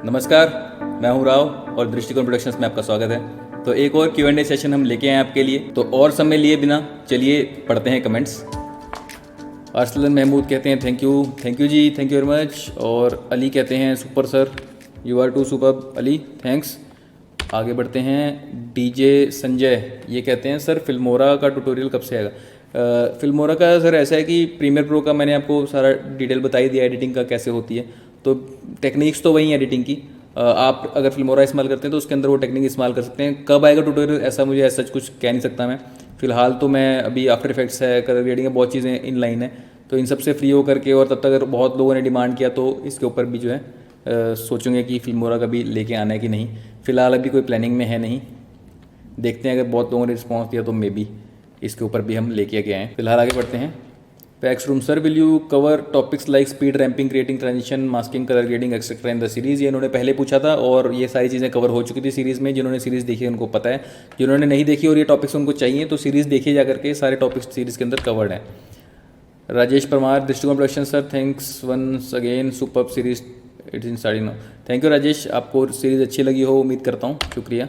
नमस्कार, मैं हूं राव और दृष्टिकोण प्रोडक्शंस में आपका स्वागत है। तो एक और Q&A सेशन हम लेके आए हैं आपके लिए। तो और समय लिए बिना चलिए पढ़ते हैं कमेंट्स। अरसलन महमूद कहते हैं थैंक यू जी, थैंक यू वेरी मच। और अली कहते हैं super sir, you are too super Ali, thanks. आगे बढ़ते हैं। डीजे संजय ये कहते हैं सर फिल्मोरा का ट्यूटोरियल कब से आएगा। फिल्मोरा का सर ऐसा है कि प्रीमियर प्रो का मैंने आपको सारा डिटेल बता ही दिया, एडिटिंग का कैसे होती है। तो टेक्निक्स तो वही एडिटिंग की। आप अगर फिल्मोरा इस्तेमाल करते हैं तो उसके अंदर वो टेक्निक इस्तेमाल कर सकते हैं। कब आएगा ट्यूटोरियल ऐसा मुझे ऐसा कुछ कह नहीं सकता मैं। फ़िलहाल तो मैं अभी आफ्टर इफेक्ट्स है, कलर ग्रेडिंग है, बहुत चीज़ें इन लाइन है। तो इन सबसे फ्री हो करके, और तब तक अगर बहुत लोगों ने डिमांड किया तो इसके ऊपर भी जो है सोचेंगे कि फिल्मोरा का भी लेके आना है कि नहीं। फ़िलहाल अभी कोई प्लानिंग में है नहीं, देखते हैं। अगर बहुत लोगों ने रिस्पॉन्स दिया तो मे बी इसके ऊपर भी हम लेके के आएँ। फिलहाल आगे बढ़ते हैं। PACS room sir will you cover topics like speed ramping, creating transition, masking, colour grading etcetera in the series. ये इन्होंने पहले पूछा था और ये सारी चीज़ें कवर हो चुकी थी सीरीज़ में। जिन्होंने सीरीज़ देखी है उनको पता है, जिन्होंने नहीं देखी और ये टॉपिक्स उनको चाहिए तो सीरीज़ देखिए जा करके, सारे टॉपिक्स सीरीज़ के अंदर कवर्ड हैं। Rajesh Parmar Drishtikon production sir thanks once again, super series it's in starting no. Thank you Rajesh, आपको सीरीज़ अच्छी लगी हो उम्मीद करता हूँ, शुक्रिया।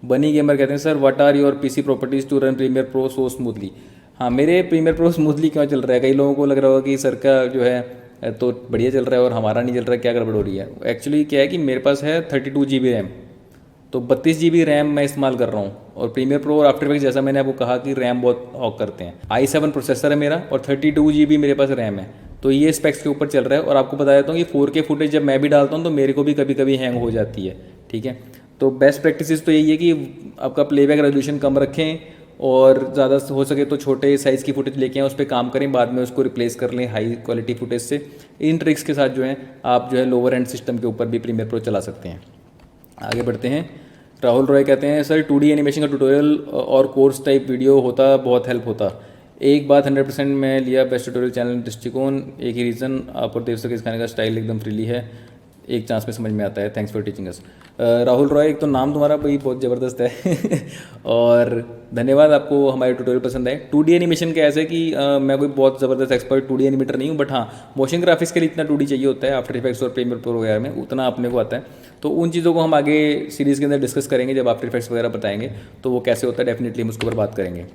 बनी गेमर कहते हैं sir what are your PC properties to run Premiere Pro so smoothly. हाँ, मेरे प्रीमियर प्रो स्मूथली क्यों चल रहा है? कई लोगों को लग रहा होगा कि सर का जो है तो बढ़िया चल रहा है और हमारा नहीं चल रहा है, क्या गड़बड़ हो रही है। एक्चुअली क्या है कि मेरे पास है 32 GB रैम, तो 32 GB रैम मैं इस्तेमाल कर रहा हूँ। और प्रीमियर प्रो और आफ्टर इफेक्ट्स जैसा मैंने आपको कहा कि रैम बहुत हॉक करते हैं। i7 प्रोसेसर है मेरा और 32 GB मेरे पास रैम है, तो ये स्पेक्स के ऊपर चल रहा है। और आपको बता देता हूँ कि 4K फुटेज जब मैं भी डालता हूँ तो मेरे को भी कभी कभी हैंग हो जाती है, ठीक है। तो बेस्ट प्रैक्टिस तो यही है कि आपका प्लेबैक रेजोल्यूशन कम रखें और ज़्यादा हो सके तो छोटे साइज़ की फुटेज लेके आएँ, उस पर काम करें, बाद में उसको रिप्लेस कर लें हाई क्वालिटी फुटेज से। इन ट्रिक्स के साथ जो है आप जो है लोअर एंड सिस्टम के ऊपर भी प्रीमियर प्रो चला सकते हैं। आगे बढ़ते हैं। राहुल रॉय कहते हैं सर 2D एनिमेशन का ट्यूटोरियल और कोर्स टाइप वीडियो होता बहुत हेल्प होता। एक बात 100% मैं लिया बेस्ट ट्यूटोरियल चैनल दृष्टिकोण, एक ही रीज़न आप और देव सर के सिखाने का स्टाइल एकदम फ्रीली है, एक चांस में समझ में आता है, thanks for teaching us. Rahul Roy, एक तो नाम तुम्हारा भाई बहुत ज़बरदस्त है और धन्यवाद, आपको हमारे ट्यूटोरियल पसंद आए। 2D एनिमेशन के ऐसे कि मैं कोई बहुत ज़बरदस्त एक्सपर्ट 2D एनिमेटर नहीं हूँ, बट हाँ मोशन ग्राफिक्स के लिए इतना 2D चाहिए होता है आफ्टर इफेक्ट्स और प्रीमियर प्रो वगैरह में, उतना अपने को आता है। तो उन चीज़ों को हम आगे सीरीज़ के अंदर डिस्कस करेंगे, जब आफ्टर इफेक्ट्स वगैरह बताएंगे तो वो कैसे होता है, डेफिनेटली हम उसके ऊपर बात करेंगे।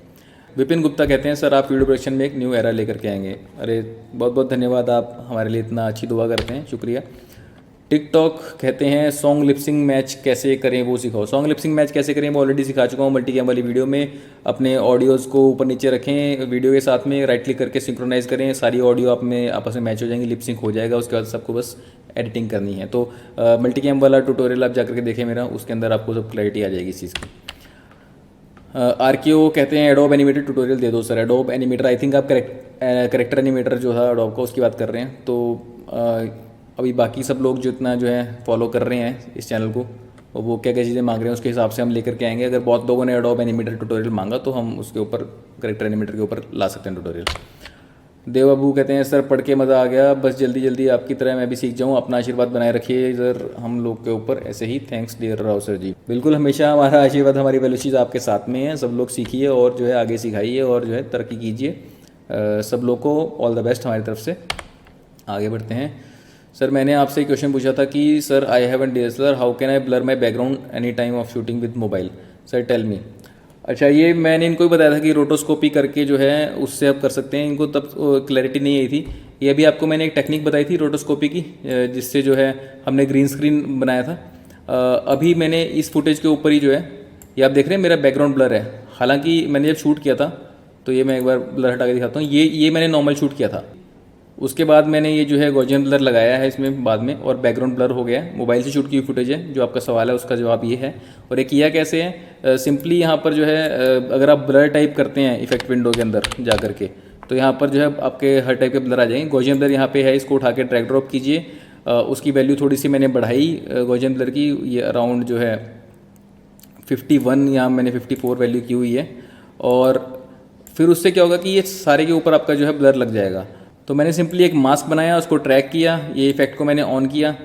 विपिन गुप्ता कहते हैं सर आप वीडियो प्रोडक्शन में एक न्यू एरा लेकर के आएंगे। अरे बहुत बहुत धन्यवाद, आप हमारे लिए इतना अच्छी दुआ करते हैं, शुक्रिया। टिकटॉक कहते हैं सॉन्ग लिपसिंग मैच कैसे करें वो सिखाओ। सॉन्ग लिपसिंग मैच कैसे करें वो ऑलरेडी सिखा चुका हूँ मल्टी कैम वाली वीडियो में। अपने ऑडियोज़ को ऊपर नीचे रखें, वीडियो के साथ में राइट क्लिक करके सिंक्रोनाइज़ करें, सारी ऑडियो आप में आपस में मैच हो जाएंगी, लिपसिंग हो जाएगा। उसके बाद सबको बस एडिटिंग करनी है। तो मल्टी कैम वाला ट्यूटोरियल आप जाकर के देखें मेरा, उसके अंदर आपको सब क्लैरिटी आ जाएगी इस चीज़ की। आरकेओ कहते हैं एडोब एनिमेटर ट्यूटोरियल दे दो sir. Adobe animator I think आप करेक्टर एनिमेटर जो था एडोब का उसकी बात कर रहे हैं। तो अभी बाकी सब लोग जो इतना जो है फॉलो कर रहे हैं इस चैनल को, और वो क्या क्या चीज़ें मांग रहे हैं उसके हिसाब से हम लेकर के आएंगे। अगर बहुत लोगों ने एडोब एनिमेटर ट्यूटोरियल मांगा तो हम उसके ऊपर करेक्टर एनिमेटर के ऊपर ला सकते हैं ट्यूटोरियल। देव बाबू कहते हैं सर पढ़ के मज़ा आ गया, बस जल्दी जल्दी आपकी तरह मैं भी सीख जाऊँ, अपना आशीर्वाद बनाए रखिए इधर हम लोग के ऊपर ऐसे ही। थैंक्स डियर राव सर जी। बिल्कुल, हमेशा हमारा आशीर्वाद, हमारी वेलोशीज आपके साथ में है। सब लोग सीखिए और जो है आगे सिखाइए और जो है तरक्की कीजिए। सब लोग को ऑल द बेस्ट हमारी तरफ से। आगे बढ़ते हैं। सर मैंने आपसे एक क्वेश्चन पूछा था कि sir I have an DSLR, how can I blur my background any time of shooting with mobile, sir tell me. अच्छा, ये मैंने इनको ही बताया था कि रोटोस्कोपी करके जो है उससे आप कर सकते हैं। इनको तब क्लैरिटी नहीं आई थी। ये अभी आपको मैंने एक टेक्निक बताई थी रोटोस्कोपी की, जिससे जो है हमने ग्रीन स्क्रीन बनाया था। अभी मैंने इस फुटेज के ऊपर ही जो है ये आप देख रहे हैं मेरा बैकग्राउंड ब्लर है। हालांकि मैंने जब शूट किया था तो ये मैं एक बार ब्लर हटा के दिखाता हूँ, ये मैंने नॉर्मल शूट किया था। उसके बाद मैंने ये जो है गॉसियन ब्लर लगाया है इसमें बाद में, और बैकग्राउंड ब्लर हो गया है। मोबाइल से शूट की हुई फुटेज है, जो आपका सवाल है उसका जवाब ये है। और ये किया कैसे है, सिंपली यहाँ पर जो है अगर आप ब्लर टाइप करते हैं इफेक्ट विंडो के अंदर जा करके, तो यहाँ पर जो है आपके हर टाइप के ब्लर आ जाएंगे। गॉसियन ब्लर यहाँ पे है, इसको उठा के ड्रैग ड्रॉप कीजिए। उसकी वैल्यू थोड़ी सी मैंने बढ़ाई गॉसियन ब्लर की, ये अराउंड जो है 51 या मैंने 54 वैल्यू की हुई है। और फिर उससे क्या होगा कि ये सारे के ऊपर आपका जो है ब्लर लग जाएगा। तो मैंने सिंपली एक मास्क बनाया, उसको ट्रैक किया, ये इफेक्ट को मैंने ऑन किया,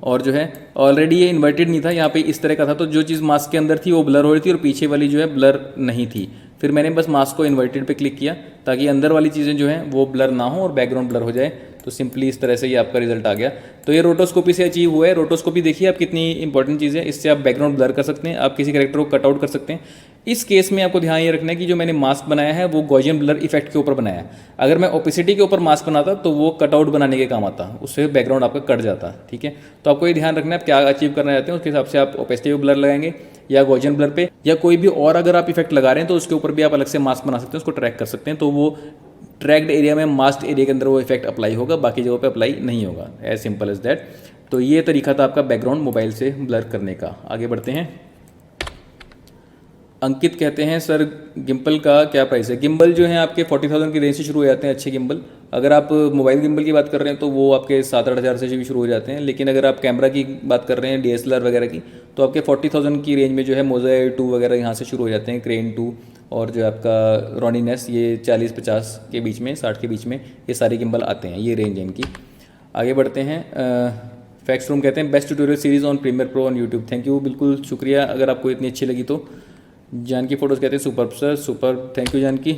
और जो है ऑलरेडी ये इन्वर्टेड नहीं था, यहाँ पे इस तरह का था। तो जो चीज़ मास्क के अंदर थी वो ब्लर हो रही थी और पीछे वाली जो है ब्लर नहीं थी। फिर मैंने बस मास्क को इन्वर्टेड पे क्लिक किया ताकि अंदर वाली चीज़ें जो हैं वो ब्लर ना हो और बैकग्राउंड ब्लर हो जाए। तो सिंपली इस तरह से ये आपका रिजल्ट आ गया। तो ये रोटोस्कोपी से अचीव हुआ है। रोटोस्कोपी देखिए आप कितनी इंपॉर्टेंट चीज़ है, इससे आप बैकग्राउंड ब्लर कर सकते हैं, आप किसी कैरेक्टर को कट आउट कर सकते हैं। इस केस में आपको ध्यान ये रखना है कि जो मैंने मास्क बनाया है वो गॉसियन ब्लर इफेक्ट के ऊपर बनाया है। अगर मैं ओपेसिटी के ऊपर मास्क बनाता तो वो कटआउट बनाने के काम आता, उससे बैकग्राउंड आपका कट जाता। ठीक है, तो आपको ये ध्यान रखना है आप क्या अचीव करना चाहते हैं, उसके हिसाब से आप ओपेसिटी पे ब्लर लगाएंगे या गॉसियन ब्लर पे, या कोई भी और अगर आप इफेक्ट लगा रहे हैं तो उसके ऊपर भी आप अलग से मास्क बना सकते हैं, उसको ट्रैक कर सकते हैं। तो वो ट्रैक्ड एरिया में, मास्क एरिया के अंदर वो इफेक्ट अप्लाई होगा, बाकी जगहों पे अप्लाई नहीं होगा। As simple as that. तो ये तरीका था आपका बैकग्राउंड मोबाइल से ब्लर करने का। आगे बढ़ते हैं। अंकित कहते हैं सर गिम्बल का क्या प्राइस है? गिम्बल जो है आपके 40,000 की रेंज से शुरू हो जाते हैं अच्छे गिम्बल। अगर आप मोबाइल गिम्बल की बात कर रहे हैं तो वो आपके 7-8 हज़ार से भी शुरू हो जाते हैं। लेकिन अगर आप कैमरा की बात कर रहे हैं, DSLR वगैरह की, तो आपके 40,000 की रेंज में जो है मोज़ो 2 वगैरह यहाँ से शुरू हो जाते हैं, क्रेन 2 और जो आपका रोनिनेस, ये 40-50 के बीच में, 60 के बीच में ये सारे गिम्बल आते हैं, ये रेंज है इनकी। आगे बढ़ते हैं। फैक्स रूम कहते हैं best tutorial series on Premiere Pro on YouTube. Thank you, बिल्कुल शुक्रिया अगर आपको इतनी अच्छी लगी तो। जानकी फोटोज़ कहते हैं super sir, super, thank you Janki.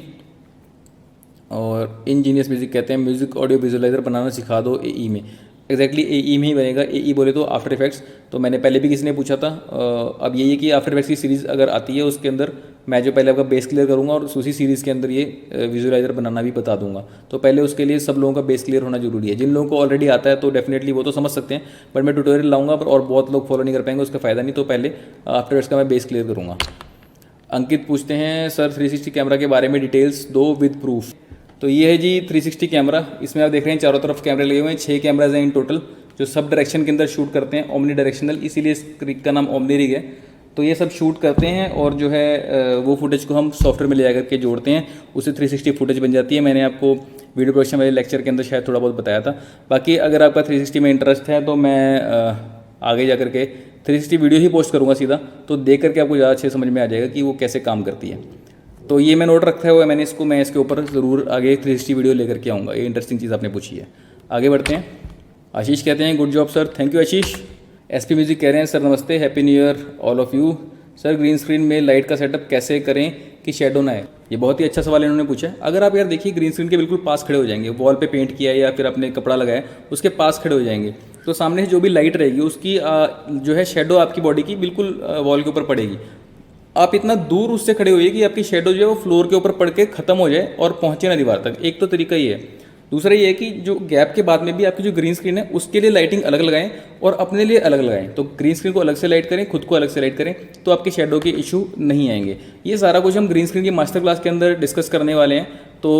और इंजीनियस म्यूज़िक कहते हैं म्यूज़िक ऑडियो विजुअलाइजर बनाना सिखा दो AE में। एग्जैक्टली AE में ही बनेगा। AE बोले तो आफ्टर इफेक्ट्स, तो मैंने पहले भी किसी ने पूछा था। अब यही है कि आफ्टर इफेक्ट्स की सीरीज़ अगर आती है उसके अंदर मैं जो पहले आपका बेस क्लियर करूँगा और उसी सीरीज़ के अंदर ये विजुअलाइजर बनाना भी बता दूंगा। तो पहले उसके लिए सब लोगों का बेस क्लियर होना जरूरी है। जिन लोगों को ऑलरेडी आता है तो डेफिनेटली वो तो समझ सकते हैं, बट मैं ट्यूटोरियल लाऊंगा और बहुत लोग फॉलो नहीं कर पाएंगे, उसका फ़ायदा नहीं। तो पहले आफ्टर इफेक्ट्स का मैं बेस क्लियर करूँगा। अंकित पूछते हैं सर 360 कैमरा के बारे में डिटेल्स दो विद प्रूफ। तो ये है जी 360 कैमरा। इसमें आप देख रहे हैं चारों तरफ कैमरे लगे हुए हैं, 6 कैमराज हैं इन टोटल, जो सब डायरेक्शन के अंदर शूट करते हैं, ओमनी डायरेक्शनल, इसीलिए इस रिग का नाम ओमनी रिग है। तो ये सब शूट करते हैं और जो है वो फुटेज को हम सॉफ्टवेयर में ले जाकर के जोड़ते हैं, उससे 360 फुटेज बन जाती है। मैंने आपको वीडियो प्रोडक्शन वाले लेक्चर के अंदर शायद थोड़ा बहुत बताया था। बाकी अगर आपका 360 में इंटरेस्ट है तो मैं आगे जा कर के 360 वीडियो ही पोस्ट करूँगा सीधा, तो देख करके आपको ज़्यादा अच्छे समझ में आ जाएगा कि वो कैसे काम करती है। तो ये मैं नोट रखा हुआ है मैंने इसको, मैं इसके ऊपर ज़रूर आगे 360 वीडियो लेकर के आऊँगा। ये इंटरेस्टिंग चीज़ आपने पूछी है। आगे बढ़ते हैं। आशीष कहते हैं good job sir, thank you Ashish. SP music कह रहे हैं सर नमस्ते, happy new year all of you. Sir green screen में लाइट का सेटअप कैसे करें कि शेडो ना आए? ये बहुत ही अच्छा सवाल इन्होंने पूछा है। अगर आप यार देखिए ग्रीन स्क्रीन के बिल्कुल पास खड़े हो जाएंगे, वॉल पे पेंट किया है या फिर आपने कपड़ा लगाया उसके पास खड़े हो जाएंगे, तो सामने से जो भी लाइट रहेगी उसकी जो है शेडो आपकी बॉडी की बिल्कुल वॉल के ऊपर पड़ेगी। आप इतना दूर उससे खड़े होइए कि आपकी शेडो जो है वो फ्लोर के ऊपर पड़ के खत्म हो जाए और पहुंचे ना दीवार तक। एक तो तरीका ये है। दूसरा ये है कि जो गैप के बाद में भी आपकी जो ग्रीन स्क्रीन है उसके लिए लाइटिंग अलग लगाएं और अपने लिए अलग लगाएं। तो ग्रीन स्क्रीन को अलग से लाइट करें, खुद को अलग से लाइट करें, तो आपके शेडो के इशू नहीं आएंगे। ये सारा कुछ हम ग्रीन स्क्रीन की मास्टर क्लास के अंदर डिस्कस करने वाले हैं। तो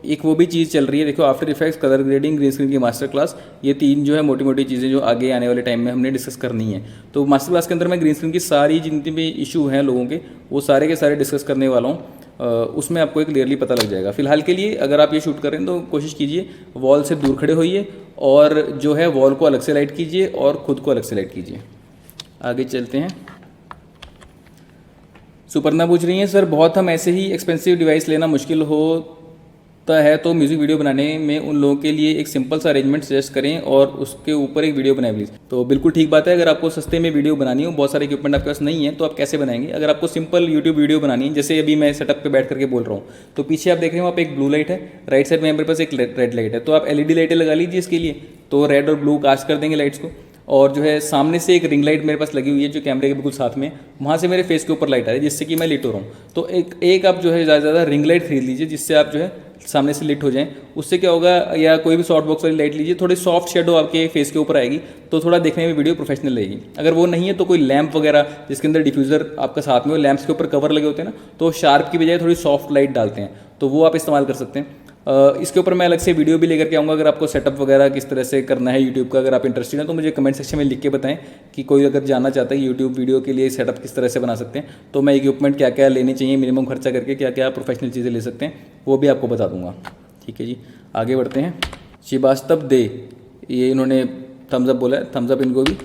एक वो भी चीज़ चल रही है, देखो after effects, colour grading, green screen की मास्टर क्लास, ये 3 जो है मोटी मोटी चीज़ें जो आगे आने वाले टाइम में हमने डिस्कस करनी है। तो मास्टर क्लास के अंदर मैं ग्रीन स्क्रीन की सारी जितने भी इशू हैं लोगों के, वो सारे के सारे डिस्कस करने वाला हूँ। उसमें आपको एक क्लियरली पता लग जाएगा। फिलहाल के लिए अगर आप ये शूट करें तो कोशिश कीजिए वॉल से दूर खड़े होइए और जो है वॉल को अलग से लाइट कीजिए और खुद को अलग से लाइट कीजिए। आगे चलते हैं। सुपर्णा पूछ रही हैं सर बहुत हम ऐसे ही एक्सपेंसिव डिवाइस लेना मुश्किल होता है, तो म्यूज़िक वीडियो बनाने में उन लोगों के लिए एक सिंपल सा अरेंजमेंट सजेस्ट करें और उसके ऊपर एक वीडियो बनाएं प्लीज़। तो बिल्कुल ठीक बात है। अगर आपको सस्ते में वीडियो बनानी हो, बहुत सारे इक्विपमेंट आपके पास नहीं है, तो आप कैसे बनाएंगे? अगर आपको सिंपल यूट्यूब वीडियो बनानी है, जैसे अभी मैं सेटअप पे बैठ करके बोल रहा हूँ, तो पीछे आप देख रहे हो वहाँ पे एक ब्लू लाइट है, राइट साइड में मेरे पास एक रेड लाइट है, तो आप LED लाइटें लगा लीजिए इसके लिए। तो रेड और ब्लू कास्ट कर देंगे लाइट्स को, और जो है सामने से एक रिंग लाइट मेरे पास लगी हुई है जो कैमरे के बिल्कुल साथ में, वहाँ से मेरे फेस के ऊपर लाइट आ रही है जिससे कि मैं लिट हो रहा हूँ। तो एक आप जो है ज़्यादा से ज़्यादा रिंग लाइट खरीद लीजिए जिससे आप जो है सामने से लिट हो जाएं। उससे क्या होगा, या कोई भी सॉफ्ट बॉक्स वाली लाइट लीजिए, थोड़ी सॉफ्ट शेडो आपके फेस के ऊपर आएगी, तो थोड़ा देखने में वीडियो प्रोफेशनल लगेगी। अगर वो नहीं है तो कोई लैंप वगैरह जिसके अंदर डिफ्यूज़र आपका साथ में हो, लैंप्स के ऊपर कवर लगे होते हैं ना, तो शार्प की बजाय थोड़ी सॉफ्ट लाइट डालते हैं, तो वो आप इस्तेमाल कर सकते हैं। इसके ऊपर मैं अलग से वीडियो भी लेकर के आऊँगा। अगर आपको सेटअप वगैरह किस तरह से करना है यूट्यूब का, अगर आप इंटरेस्टेड हैं तो मुझे कमेंट सेक्शन में लिख के बताएं कि कोई अगर जानना चाहता है कि यूट्यूब वीडियो के लिए सेटअप किस तरह से बना सकते हैं, तो मैं इक्विपमेंट क्या क्या लेनी चाहिए, मिनिमम खर्चा करके क्या क्या प्रोफेशनल चीज़ें ले सकते हैं, वो भी आपको बता दूंगा। ठीक है जी, आगे बढ़ते हैं। श्रीवास्तव दे, ये इन्होंने थम्स अप बोला है, थम्स अप इनको भी।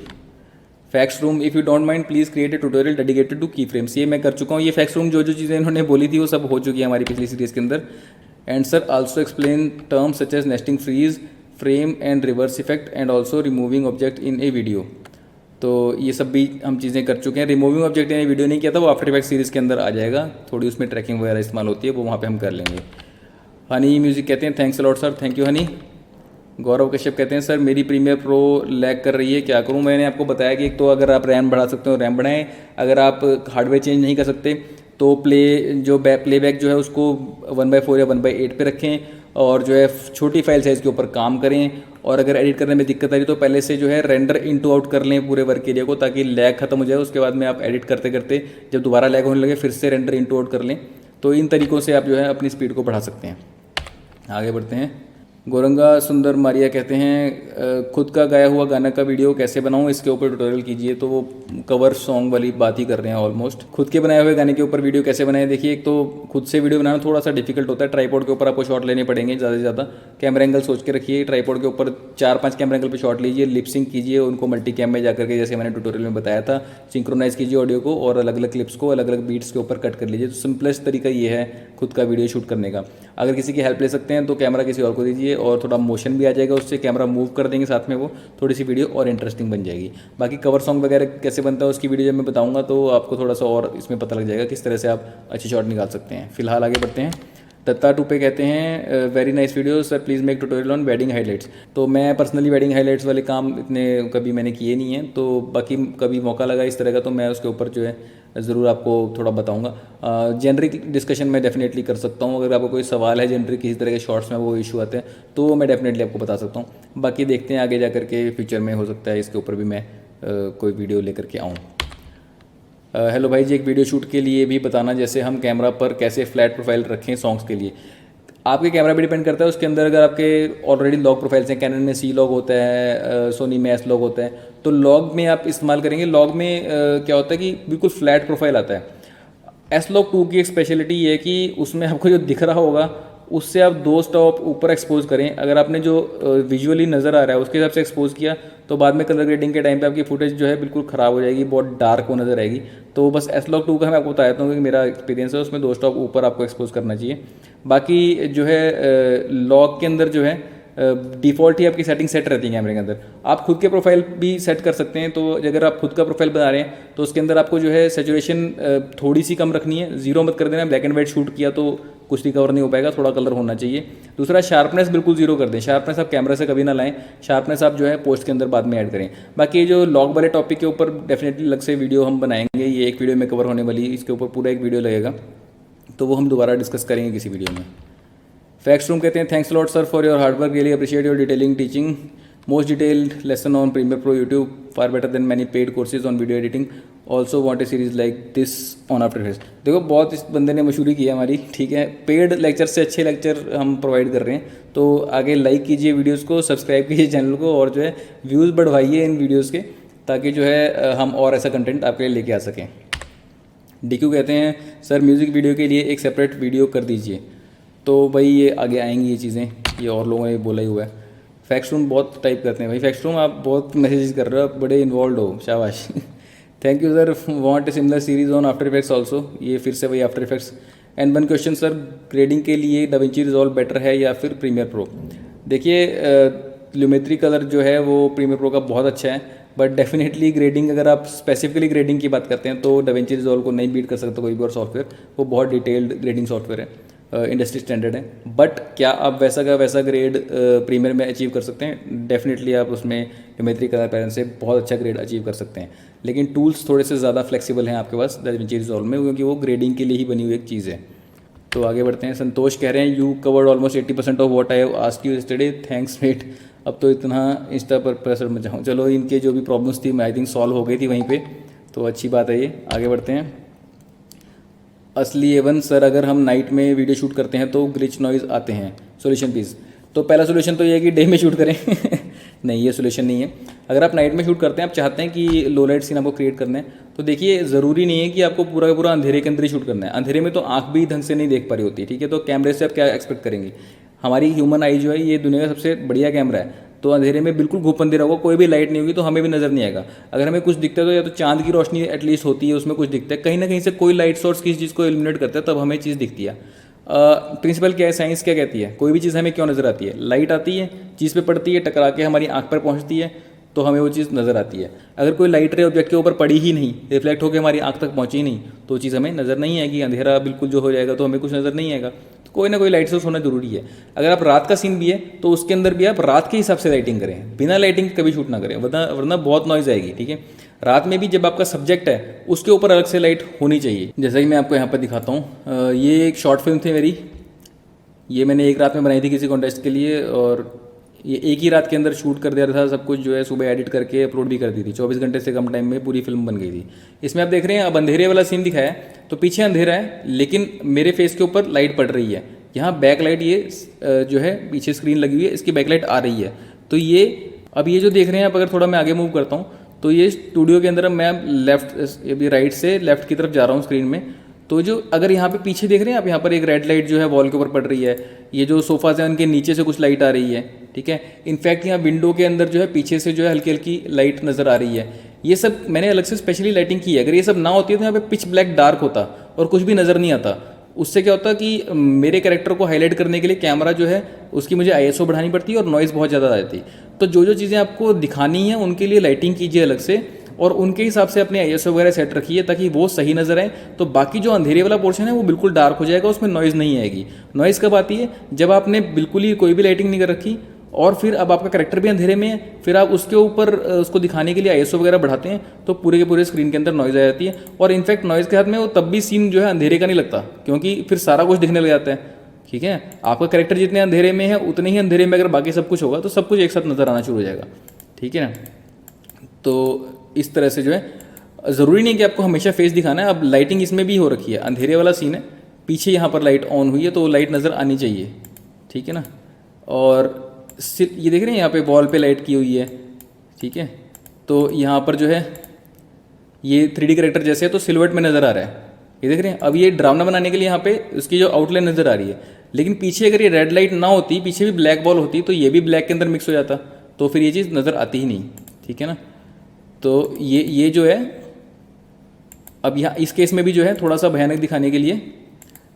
Fax room if you don't mind please create a tutorial dedicated to key frames. ये मैं कर चुका हूँ। ये फैक्स रूम जो चीज़ें इन्होंने बोली थी वो सब हो चुकी है हमारी पिछली सीरीज़ के अंदर। And sir also explain terms such as nesting freeze, frame and reverse effect and also removing object in a video. तो ये सब भी हम चीज़ें कर चुके हैं। Removing object in a video नहीं किया था, वो आफ्टर इफेक्ट सीरीज़ के अंदर आ जाएगा। थोड़ी उसमें ट्रैकिंग वगैरह इस्तेमाल होती है, वो वहाँ पे हम कर लेंगे। हनी म्यूज़िक कहते हैं thanks a lot sir, thank you Honey. Gaurav Kashyap कहते हैं सर मेरी प्रीमियर प्रो लैग कर रही है, क्या करूं? मैंने आपको बताया कि एक तो अगर आप रैम बढ़ा सकते हो रैम बढ़ाएं, अगर आप हार्डवेयर चेंज नहीं कर सकते तो प्लेबैक जो है उसको 1/4 या 1/8 पे रखें, और जो है छोटी फाइल साइज़ के ऊपर काम करें। और अगर एडिट करने में दिक्कत आ रही तो पहले से जो है रेंडर इनटू आउट कर लें पूरे वर्क एरिया को, ताकि लैग खत्म हो जाए। उसके बाद में आप एडिट करते करते जब दोबारा लैग होने लगे फिर से रेंडर इनटू आउट कर लें। तो इन तरीक़ों से आप जो है अपनी स्पीड को बढ़ा सकते हैं। आगे बढ़ते हैं। गोरंगा सुंदर मारिया कहते हैं खुद का गाया हुआ गाना का वीडियो कैसे बनाऊं, इसके ऊपर ट्यूटोरियल कीजिए। तो वो कवर सॉन्ग वाली बात ही कर रहे हैं ऑलमोस्ट। खुद के बनाए हुए गाने के ऊपर वीडियो कैसे बनाएं? देखिए, एक तो खुद से वीडियो बनाना थोड़ा सा डिफिकल्ट होता है। ट्राईपॉड के ऊपर आपको शॉट लेने पड़ेंगे ज़्यादा से ज़्यादा। कैमरा एंगल सोच के रखिए, ट्राईपॉड के ऊपर 4-5 कैमरा एंगल पर शॉट लीजिए, लिपसिंग कीजिए उनको मल्टी कैम में जाकर के, जैसे मैंने ट्यूटोरियल में बताया था। सिंक्रोनाइज कीजिए ऑडियो को और अलग अलग क्लिप्स को अलग अलग बीट्स के ऊपर कट कर लीजिए। तो सिंपलेस्ट तरीका ये है खुद का वीडियो शूट करने का। अगर किसी की हेल्प ले सकते हैं तो कैमरा किसी और को दीजिए, और थोड़ा मोशन भी आ जाएगा उससे, कैमरा मूव कर देंगे साथ में, वो थोड़ी सी वीडियो और इंटरेस्टिंग बन जाएगी। बाकी कवर सॉन्ग वगैरह कैसे बनता है उसकी वीडियो जब मैं बताऊंगा तो आपको थोड़ा सा और इसमें पता लग जाएगा किस तरह से आप अच्छे शॉट निकाल सकते हैं। फिलहाल आगे बढ़ते हैं। दत्ता टूपे कहते हैं very nice video sir, please make tutorial on wedding highlights. तो मैं पर्सनली वेडिंग हाइलाइट्स वाले काम इतने कभी मैंने किए नहीं हैं, तो बाकी कभी मौका लगा इस तरह का तो मैं उसके ऊपर जो है ज़रूर आपको थोड़ा बताऊंगा। जेनरिक डिस्कशन मैं डेफिनेटली कर सकता हूँ। अगर आपको कोई सवाल है जेनरिक किसी तरह के शॉर्ट्स में वो इशू आते हैं तो मैं डेफिनेटली आपको बता सकता हूँ। बाकी देखते हैं आगे जा करके फ्यूचर में हो सकता है इसके ऊपर भी मैं कोई वीडियो लेकर के आऊँ। हेलो भाई जी, एक वीडियो शूट के लिए भी बताना, जैसे हम कैमरा पर कैसे फ्लैट प्रोफाइल रखें सॉन्ग्स के लिए। आपके कैमरा पे डिपेंड करता है। उसके अंदर अगर आपके ऑलरेडी लॉग प्रोफाइल्स हैं, कैनन में सी लॉग होता है, सोनी में एस लॉग होता है, तो लॉग में आप इस्तेमाल करेंगे। लॉग में क्या होता है कि बिल्कुल फ्लैट प्रोफाइल आता है। एस लॉग 2 की एक स्पेशलिटी ये है कि उसमें आपको जो दिख रहा होगा उससे आप 2 स्टॉप ऊपर एक्सपोज करें। अगर आपने जो विजुअली नज़र आ रहा है उसके हिसाब से एक्सपोज किया तो बाद में कलर ग्रेडिंग के टाइम पे आपकी फुटेज जो है बिल्कुल ख़राब हो जाएगी, बहुत डार्क हो नज़र आएगी। तो बस एस लॉग 2 का मैं आपको बता देता हूँ कि मेरा एक्सपीरियंस है, उसमें 2 स्टॉप ऊपर आपको एक्सपोज करना चाहिए। बाकी जो है लॉग के अंदर जो है डिफ़ॉल्ट ही आपकी सेटिंग सेट रहती है कैमरे के अंदर। आप खुद के प्रोफाइल भी सेट कर सकते हैं। तो अगर आप खुद का प्रोफाइल बना रहे हैं तो उसके अंदर आपको जो है सेचुरेशन थोड़ी सी कम रखनी है, 0 मत कर देना। ब्लैक एंड वाइट शूट किया तो कुछ रिकवर नहीं हो पाएगा, थोड़ा कलर होना चाहिए। दूसरा, शार्पनेस बिल्कुल 0 कर दें। शार्पनेस आप कैमरा से कभी ना लाएं, शार्पनेस आप जो है पोस्ट के अंदर बाद में ऐड करें। बाकी जो लॉग वाले टॉपिक के ऊपर डेफिनेटली अलग से वीडियो हम बनाएंगे, ये एक वीडियो में कवर होने वाली, इसके ऊपर पूरा एक वीडियो लगेगा, तो वो हम दोबारा डिस्कस करेंगे किसी वीडियो में। फैक्स रूम कहते हैं thanks lot sir for your hard work, really appreciate your detailing teaching, most detailed lesson on Premiere Pro YouTube, far better than many paid courses on video editing, also want a series like this on After Effects. देखो, बहुत इस बंदे ने मशहूरी की है हमारी, ठीक है। पेड लेक्चर से अच्छे लेक्चर हम प्रोवाइड कर रहे हैं, तो आगे लाइक कीजिए वीडियोज़ को, सब्सक्राइब कीजिए चैनल को, और जो है व्यूज़ बढ़वाइए इन वीडियोज़ के, ताकि जो है हम और ऐसा कंटेंट आपके लिए लेके आ सकें। DQ कहते हैं सर म्यूज़िक वीडियो के लिए एक सेपरेट वीडियो कर दीजिए। तो भाई ये आगे आएंगी ये चीज़ें, ये और लोगों ने बोला ही हुआ है। फैक्स रूम बहुत टाइप करते हैं भाई, फैक्स रूम आप बहुत मैसेज कर रहे हो, आप बड़े इन्वॉल्व हो, शाबाश। Thank you sir, want a similar series on After effects also. ये फिर से वही after effects. And one question sir, grading के लिए DaVinci Resolve बेटर है या फिर प्रीमियर प्रो? देखिए, ल्यूमेट्री कलर जो है वो प्रीमियर प्रो का बहुत अच्छा है, बट डेफिनेटली ग्रेडिंग, अगर आप स्पेसिफिकली ग्रेडिंग की बात करते हैं तो DaVinci Resolve को नहीं बीट कर सकता कोई भी और सॉफ्टवेयर। वो बहुत डिटेल्ड ग्रेडिंग सॉफ्टवेयर है, इंडस्ट्री स्टैंडर्ड है। बट क्या आप वैसा का वैसा ग्रेड प्रीमियर में अचीव कर सकते हैं? डेफिनेटली आप उसमें ल्यूमेट्री कलर पैटर्न से बहुत अच्छा ग्रेड अचीव कर सकते हैं, लेकिन टूल्स थोड़े से ज़्यादा फ्लेक्सिबल हैं आपके पास DaVinci Resolve में, क्योंकि वो ग्रेडिंग के लिए ही बनी हुई एक चीज़ है। तो आगे बढ़ते हैं। संतोष कह रहे हैं you covered almost 80% of what I have asked you yesterday, thanks mate. अब तो इतना इंस्टा पर प्रेशर मत जाऊँ। चलो, इनके जो भी प्रॉब्लम्स थी आई थिंक सॉल्व हो गई थी वहीं पे, तो अच्छी बात है ये। आगे बढ़ते हैं। असली एवन सर, अगर हम नाइट में वीडियो शूट करते हैं तो ग्लिच नॉइज़ आते हैं, सोल्यूशन प्लीज़। तो पहला सोल्यूशन तो ये है कि डे में शूट करें। नहीं, ये सोल्यूशन नहीं है। अगर आप नाइट में शूट करते हैं, आप चाहते हैं कि लो लाइट सीन आपको क्रिएट करना है, तो देखिए ज़रूरी नहीं है कि आपको पूरा का पूरा अंधेरे के अंदर ही शूट करना है। अंधेरे में तो आँख भी ढंग से नहीं देख पा रही होती, ठीक है। तो कैमरे से आप क्या एक्सपेक्ट करेंगे? हमारी ह्यूमन आई जो है ये दुनिया का सबसे बढ़िया कैमरा है, तो अंधेरे में बिल्कुल घुप अंधेरा होगा, कोई भी लाइट नहीं होगी तो हमें भी नज़र नहीं आएगा। अगर हमें कुछ दिखता है तो या तो चांद की रोशनी एटलीस्ट होती है, उसमें कुछ दिखता है, कहीं ना कहीं से कोई लाइट सोर्स किसी चीज़ को इल्यूमिनेट करता है, तब हमें चीज़ दिखती है। प्रिंसिपल क्या है, साइंस क्या कहती है, कोई भी चीज़ हमें क्यों नज़र आती है? लाइट आती है, चीज़ पे पड़ती है, टकरा के हमारी आँख पर पहुँचती है, तो हमें वो चीज़ नज़र आती है। अगर कोई लाइट रे ऑब्जेक्ट के ऊपर पड़ी ही नहीं, रिफ्लेक्ट होकर हमारी आँख तक पहुँची ही नहीं, तो चीज़ हमें नज़र नहीं आएगी। अंधेरा बिल्कुल जो हो जाएगा तो हमें कुछ नज़र नहीं आएगा। तो कोई ना कोई लाइट सोर्स होना जरूरी है। अगर आप रात का सीन भी है तो उसके अंदर भी आप रात के हिसाब से लाइटिंग करें, बिना लाइटिंग कभी शूट ना करें, वरना बहुत नॉइज आएगी। ठीक है, रात में भी जब आपका सब्जेक्ट है उसके ऊपर अलग से लाइट होनी चाहिए। जैसा कि मैं आपको यहाँ पर दिखाता हूँ, ये एक शॉर्ट फिल्म थी मेरी, ये मैंने एक रात में बनाई थी किसी कॉन्टेस्ट के लिए, और ये एक ही रात के अंदर शूट कर दिया था सब कुछ, जो है सुबह एडिट करके अपलोड भी कर दी थी। 24 घंटे से कम टाइम में पूरी फिल्म बन गई थी। इसमें आप देख रहे हैं, अब अंधेरे वाला सीन दिखाया है तो पीछे अंधेरा है लेकिन मेरे फेस के ऊपर लाइट पड़ रही है। यहाँ बैक लाइट, ये जो है पीछे स्क्रीन लगी हुई है, इसकी बैक लाइट आ रही है। तो ये अब ये जो देख रहे हैं आप, अगर थोड़ा मैं आगे मूव करता हूँ तो ये स्टूडियो के अंदर मैं लेफ्ट, अभी राइट से लेफ्ट की तरफ जा रहा हूँ स्क्रीन में। तो जो अगर यहाँ पे पीछे देख रहे हैं आप, यहाँ पर एक रेड लाइट जो है वॉल के ऊपर पड़ रही है। ये जो सोफाज हैं उनके नीचे से कुछ लाइट आ रही है। ठीक है, इनफैक्ट यहाँ विंडो के अंदर जो है पीछे से जो है हल्की हल्की लाइट नज़र आ रही है। ये सब मैंने अलग से स्पेशली लाइटिंग की है। अगर ये सब ना होती है तो यहाँ पे पिच ब्लैक डार्क होता और कुछ भी नज़र नहीं आता। उससे क्या होता कि मेरे कैरेक्टर को हाईलाइट करने के लिए कैमरा जो है उसकी मुझे ISO बढ़ानी पड़ती है और नॉइज़ बहुत ज़्यादा आ जाती। तो जो चीज़ें आपको दिखानी है उनके लिए लाइटिंग कीजिए अलग से, और उनके हिसाब से अपने ISO वगैरह सेट रखिए ताकि वो सही नज़र आए। तो बाकी जो अंधेरे वाला पोर्शन है वो बिल्कुल डार्क हो जाएगा, उसमें नॉइज़ नहीं आएगी। नॉइज़ कब आती है? जब आपने बिल्कुल ही कोई भी लाइटिंग नहीं कर रखी और फिर अब आपका करेक्टर भी अंधेरे में है, फिर आप उसके ऊपर उसको दिखाने के लिए ISO वगैरह बढ़ाते हैं तो पूरे के पूरे स्क्रीन के अंदर नॉइज़ आ जाती है। और इनफैक्ट नॉइज़ के साथ में वो तब भी सीन जो है अंधेरे का नहीं लगता, क्योंकि फिर सारा कुछ दिखने लग जाता है। ठीक है, आपका करेक्टर जितने अंधेरे में है उतने ही अंधेरे में अगर बाकी सब कुछ होगा तो सब कुछ एक साथ नज़र आना शुरू हो जाएगा। ठीक है ना, तो इस तरह से जो है ज़रूरी नहीं कि आपको हमेशा फेस दिखाना है। अब लाइटिंग इसमें भी हो रखी है, अंधेरे वाला सीन है, पीछे यहाँ पर लाइट ऑन हुई है तो लाइट नज़र आनी चाहिए। ठीक है ना, और ये देख रहे हैं यहाँ पे वॉल पे लाइट की हुई है। ठीक है, तो यहाँ पर जो है ये 3D करेक्टर जैसे है तो सिल्हूट में नज़र आ रहा है, ये देख रहे हैं। अब ये ड्रावना बनाने के लिए यहाँ पे उसकी जो आउटलाइन नज़र आ रही है, लेकिन पीछे अगर ये रेड लाइट ना होती, पीछे भी ब्लैक बॉल होती तो ये भी ब्लैक के अंदर मिक्स हो जाता, तो फिर ये चीज़ नज़र आती ही नहीं। ठीक है ना, तो ये जो है अब यहाँ इस केस में भी जो है थोड़ा सा भयानक दिखाने के लिए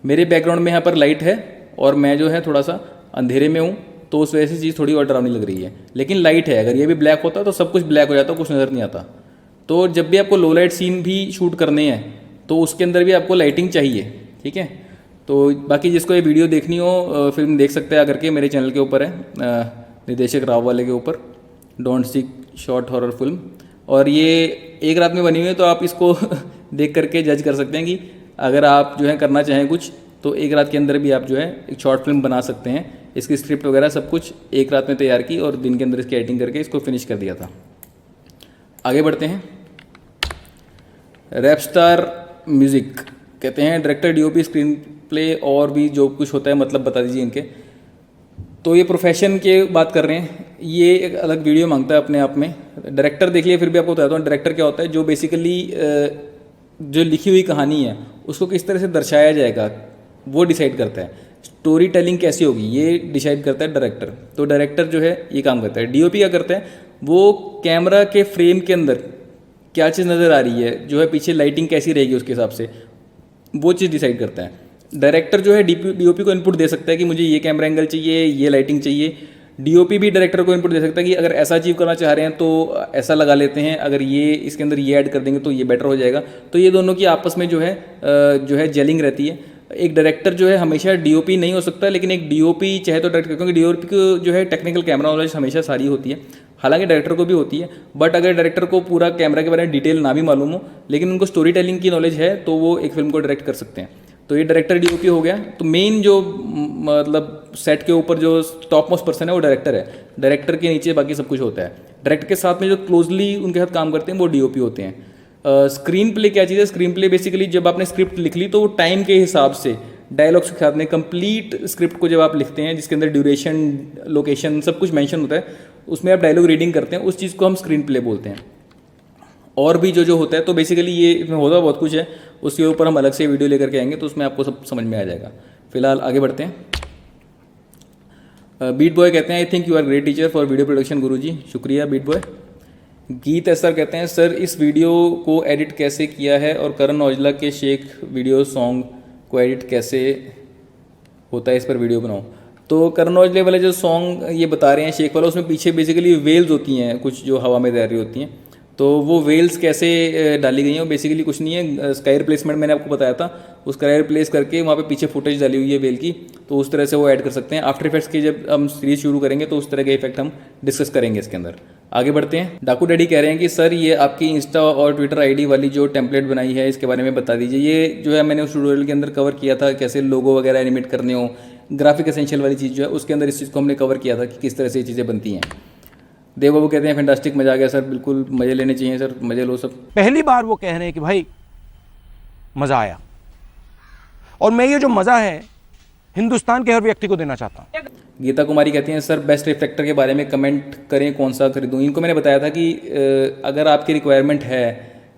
मेरे बैकग्राउंड में यहाँ पर लाइट है और मैं जो है थोड़ा सा अंधेरे में हूँ, तो उस वजह से चीज़ थोड़ी और डरावनी लग रही है। लेकिन लाइट है, अगर ये भी ब्लैक होता तो सब कुछ ब्लैक हो जाता, कुछ नज़र नहीं आता। तो जब भी आपको लो लाइट सीन भी शूट करने हैं तो उसके अंदर भी आपको लाइटिंग चाहिए। ठीक है, तो बाकी जिसको ये वीडियो देखनी हो फिल्म देख सकते हैं आकर के, मेरे चैनल के ऊपर है, निर्देशक राव वाले के ऊपर, don't seek short horror film. और ये एक रात में बनी हुई है तो आप इसको देख करके जज कर सकते हैं कि अगर आप जो है करना चाहें कुछ तो एक रात के अंदर भी आप जो है एक शॉर्ट फिल्म बना सकते हैं। इसकी स्क्रिप्ट वगैरह सब कुछ एक रात में तैयार की और दिन के अंदर इसकी एडिटिंग करके इसको फिनिश कर दिया था। आगे बढ़ते हैं। रैप स्टार म्यूज़िक कहते हैं डायरेक्टर, DOP, स्क्रीन प्ले और भी जो कुछ होता है मतलब बता दीजिए इनके। तो ये प्रोफेशन के बात कर रहे हैं, ये एक अलग वीडियो मांगता है अपने आप में। डायरेक्टर देख लिए, फिर भी आपको बताता हूँ डायरेक्टर क्या होता है। जो बेसिकली जो लिखी हुई कहानी है उसको किस तरह से दर्शाया जाएगा वो डिसाइड करता है। स्टोरी टेलिंग कैसी होगी ये डिसाइड करता है डायरेक्टर। तो डायरेक्टर जो है ये काम करता है। DOP क्या करता है, वो कैमरा के फ्रेम के अंदर क्या चीज़ नज़र आ रही है, जो है पीछे लाइटिंग कैसी रहेगी उसके हिसाब से वो चीज़ डिसाइड करता है। डायरेक्टर जो है DOP को इनपुट दे सकता है कि मुझे ये कैमरा एंगल चाहिए, ये लाइटिंग चाहिए। DOP भी डायरेक्टर को इनपुट दे सकता है कि अगर ऐसा अचीव करना चाह रहे हैं तो ऐसा लगा लेते हैं, अगर ये इसके अंदर ये ऐड कर देंगे तो ये बेटर हो जाएगा। तो ये दोनों की आपस में जो है जेलिंग रहती है। एक डायरेक्टर जो है हमेशा DOP नहीं हो सकता, लेकिन एक DOP चाहे तो डायरेक्टर, क्योंकि DOP को जो है टेक्निकल कैमरा नॉलेज हमेशा सारी होती है, हालांकि डायरेक्टर को भी होती है। बट अगर डायरेक्टर को पूरा कैमरा के बारे में डिटेल ना भी मालूम हो लेकिन उनको स्टोरी टेलिंग की नॉलेज है तो वो एक फिल्म को डायरेक्ट कर सकते हैं। तो ये डायरेक्टर DOP हो गया। तो मेन जो मतलब सेट के ऊपर जो टॉप मोस्ट पर्सन है वो डायरेक्टर है। डायरेक्टर के नीचे बाकी सब कुछ होता है। डायरेक्टर के साथ में जो क्लोजली उनके साथ काम करते हैं वो DOP होते हैं। स्क्रीन प्ले क्या चीज़ है? स्क्रीन प्ले बेसिकली जब आपने स्क्रिप्ट लिख ली तो वो टाइम के हिसाब से डायलॉग्स के साथ में कंप्लीट स्क्रिप्ट को जब आप लिखते हैं जिसके अंदर ड्यूरेशन, लोकेशन सब कुछ मेंशन होता है, उसमें आप डायलॉग रीडिंग करते हैं, उस चीज़ को हम स्क्रीन प्ले बोलते हैं। और भी जो होता है तो बेसिकली ये इसमें होता बहुत कुछ है, उसके ऊपर हम अलग से वीडियो लेकर के आएंगे तो उसमें आपको सब समझ में आ जाएगा। फिलहाल आगे बढ़ते हैं। बीट बॉय कहते हैं I think you are great teacher for video production guruji. शुक्रिया बीट बॉय। गीत एसर कहते हैं सर इस वीडियो को एडिट कैसे किया है और करण औजला के शेख वीडियो सॉन्ग को एडिट कैसे होता है, इस पर वीडियो बनाओ। तो करण औजले वाले जो सॉन्ग ये बता रहे हैं शेख वाला, उसमें पीछे बेसिकली वेल्स होती हैं कुछ जो हवा में तैर रही होती हैं, तो वो वेल्स कैसे डाली गई हैं, वो बेसिकली कुछ नहीं है, स्काई रिप्लेसमेंट मैंने आपको बताया था, उस स्काई रिप्लेस करके वहाँ पे पीछे फुटेज डाली हुई है वेल की, तो उस तरह से वो ऐड कर सकते हैं। आफ्टर इफेक्ट्स की जब हम सीरीज शुरू करेंगे तो उस तरह के इफेक्ट हम डिस्कस करेंगे इसके अंदर। आगे बढ़ते हैं। डाकू डैडी कह रहे हैं कि सर ये आपकी इंस्टा और ट्विटर आईडी वाली जो टेम्पलेट बनाई है इसके बारे में बता दीजिए। ये जो है मैंने उस ट्यूटोरियल के अंदर कवर किया था, कैसे लोगो वगैरह एनिमेट करने हो, ग्राफिक एसेंशियल वाली चीज़ जो है उसके अंदर इस चीज़ को हमने कवर किया था कि किस तरह से ये चीज़ें बनती हैं। देव बाबू कहते हैं फैंटास्टिक, मजा आ गया सर, बिल्कुल मजे लेने चाहिए सर, मजे लो सब। पहली बार वो कह रहे हैं कि भाई मजा आया, और मैं ये जो मजा है हिंदुस्तान के हर व्यक्ति को देना चाहता हूं। गीता कुमारी कहती हैं सर बेस्ट रिफ्लेक्टर के बारे में कमेंट करें, कौन सा खरीदूं। इनको मैंने बताया था कि अगर आपकी रिक्वायरमेंट है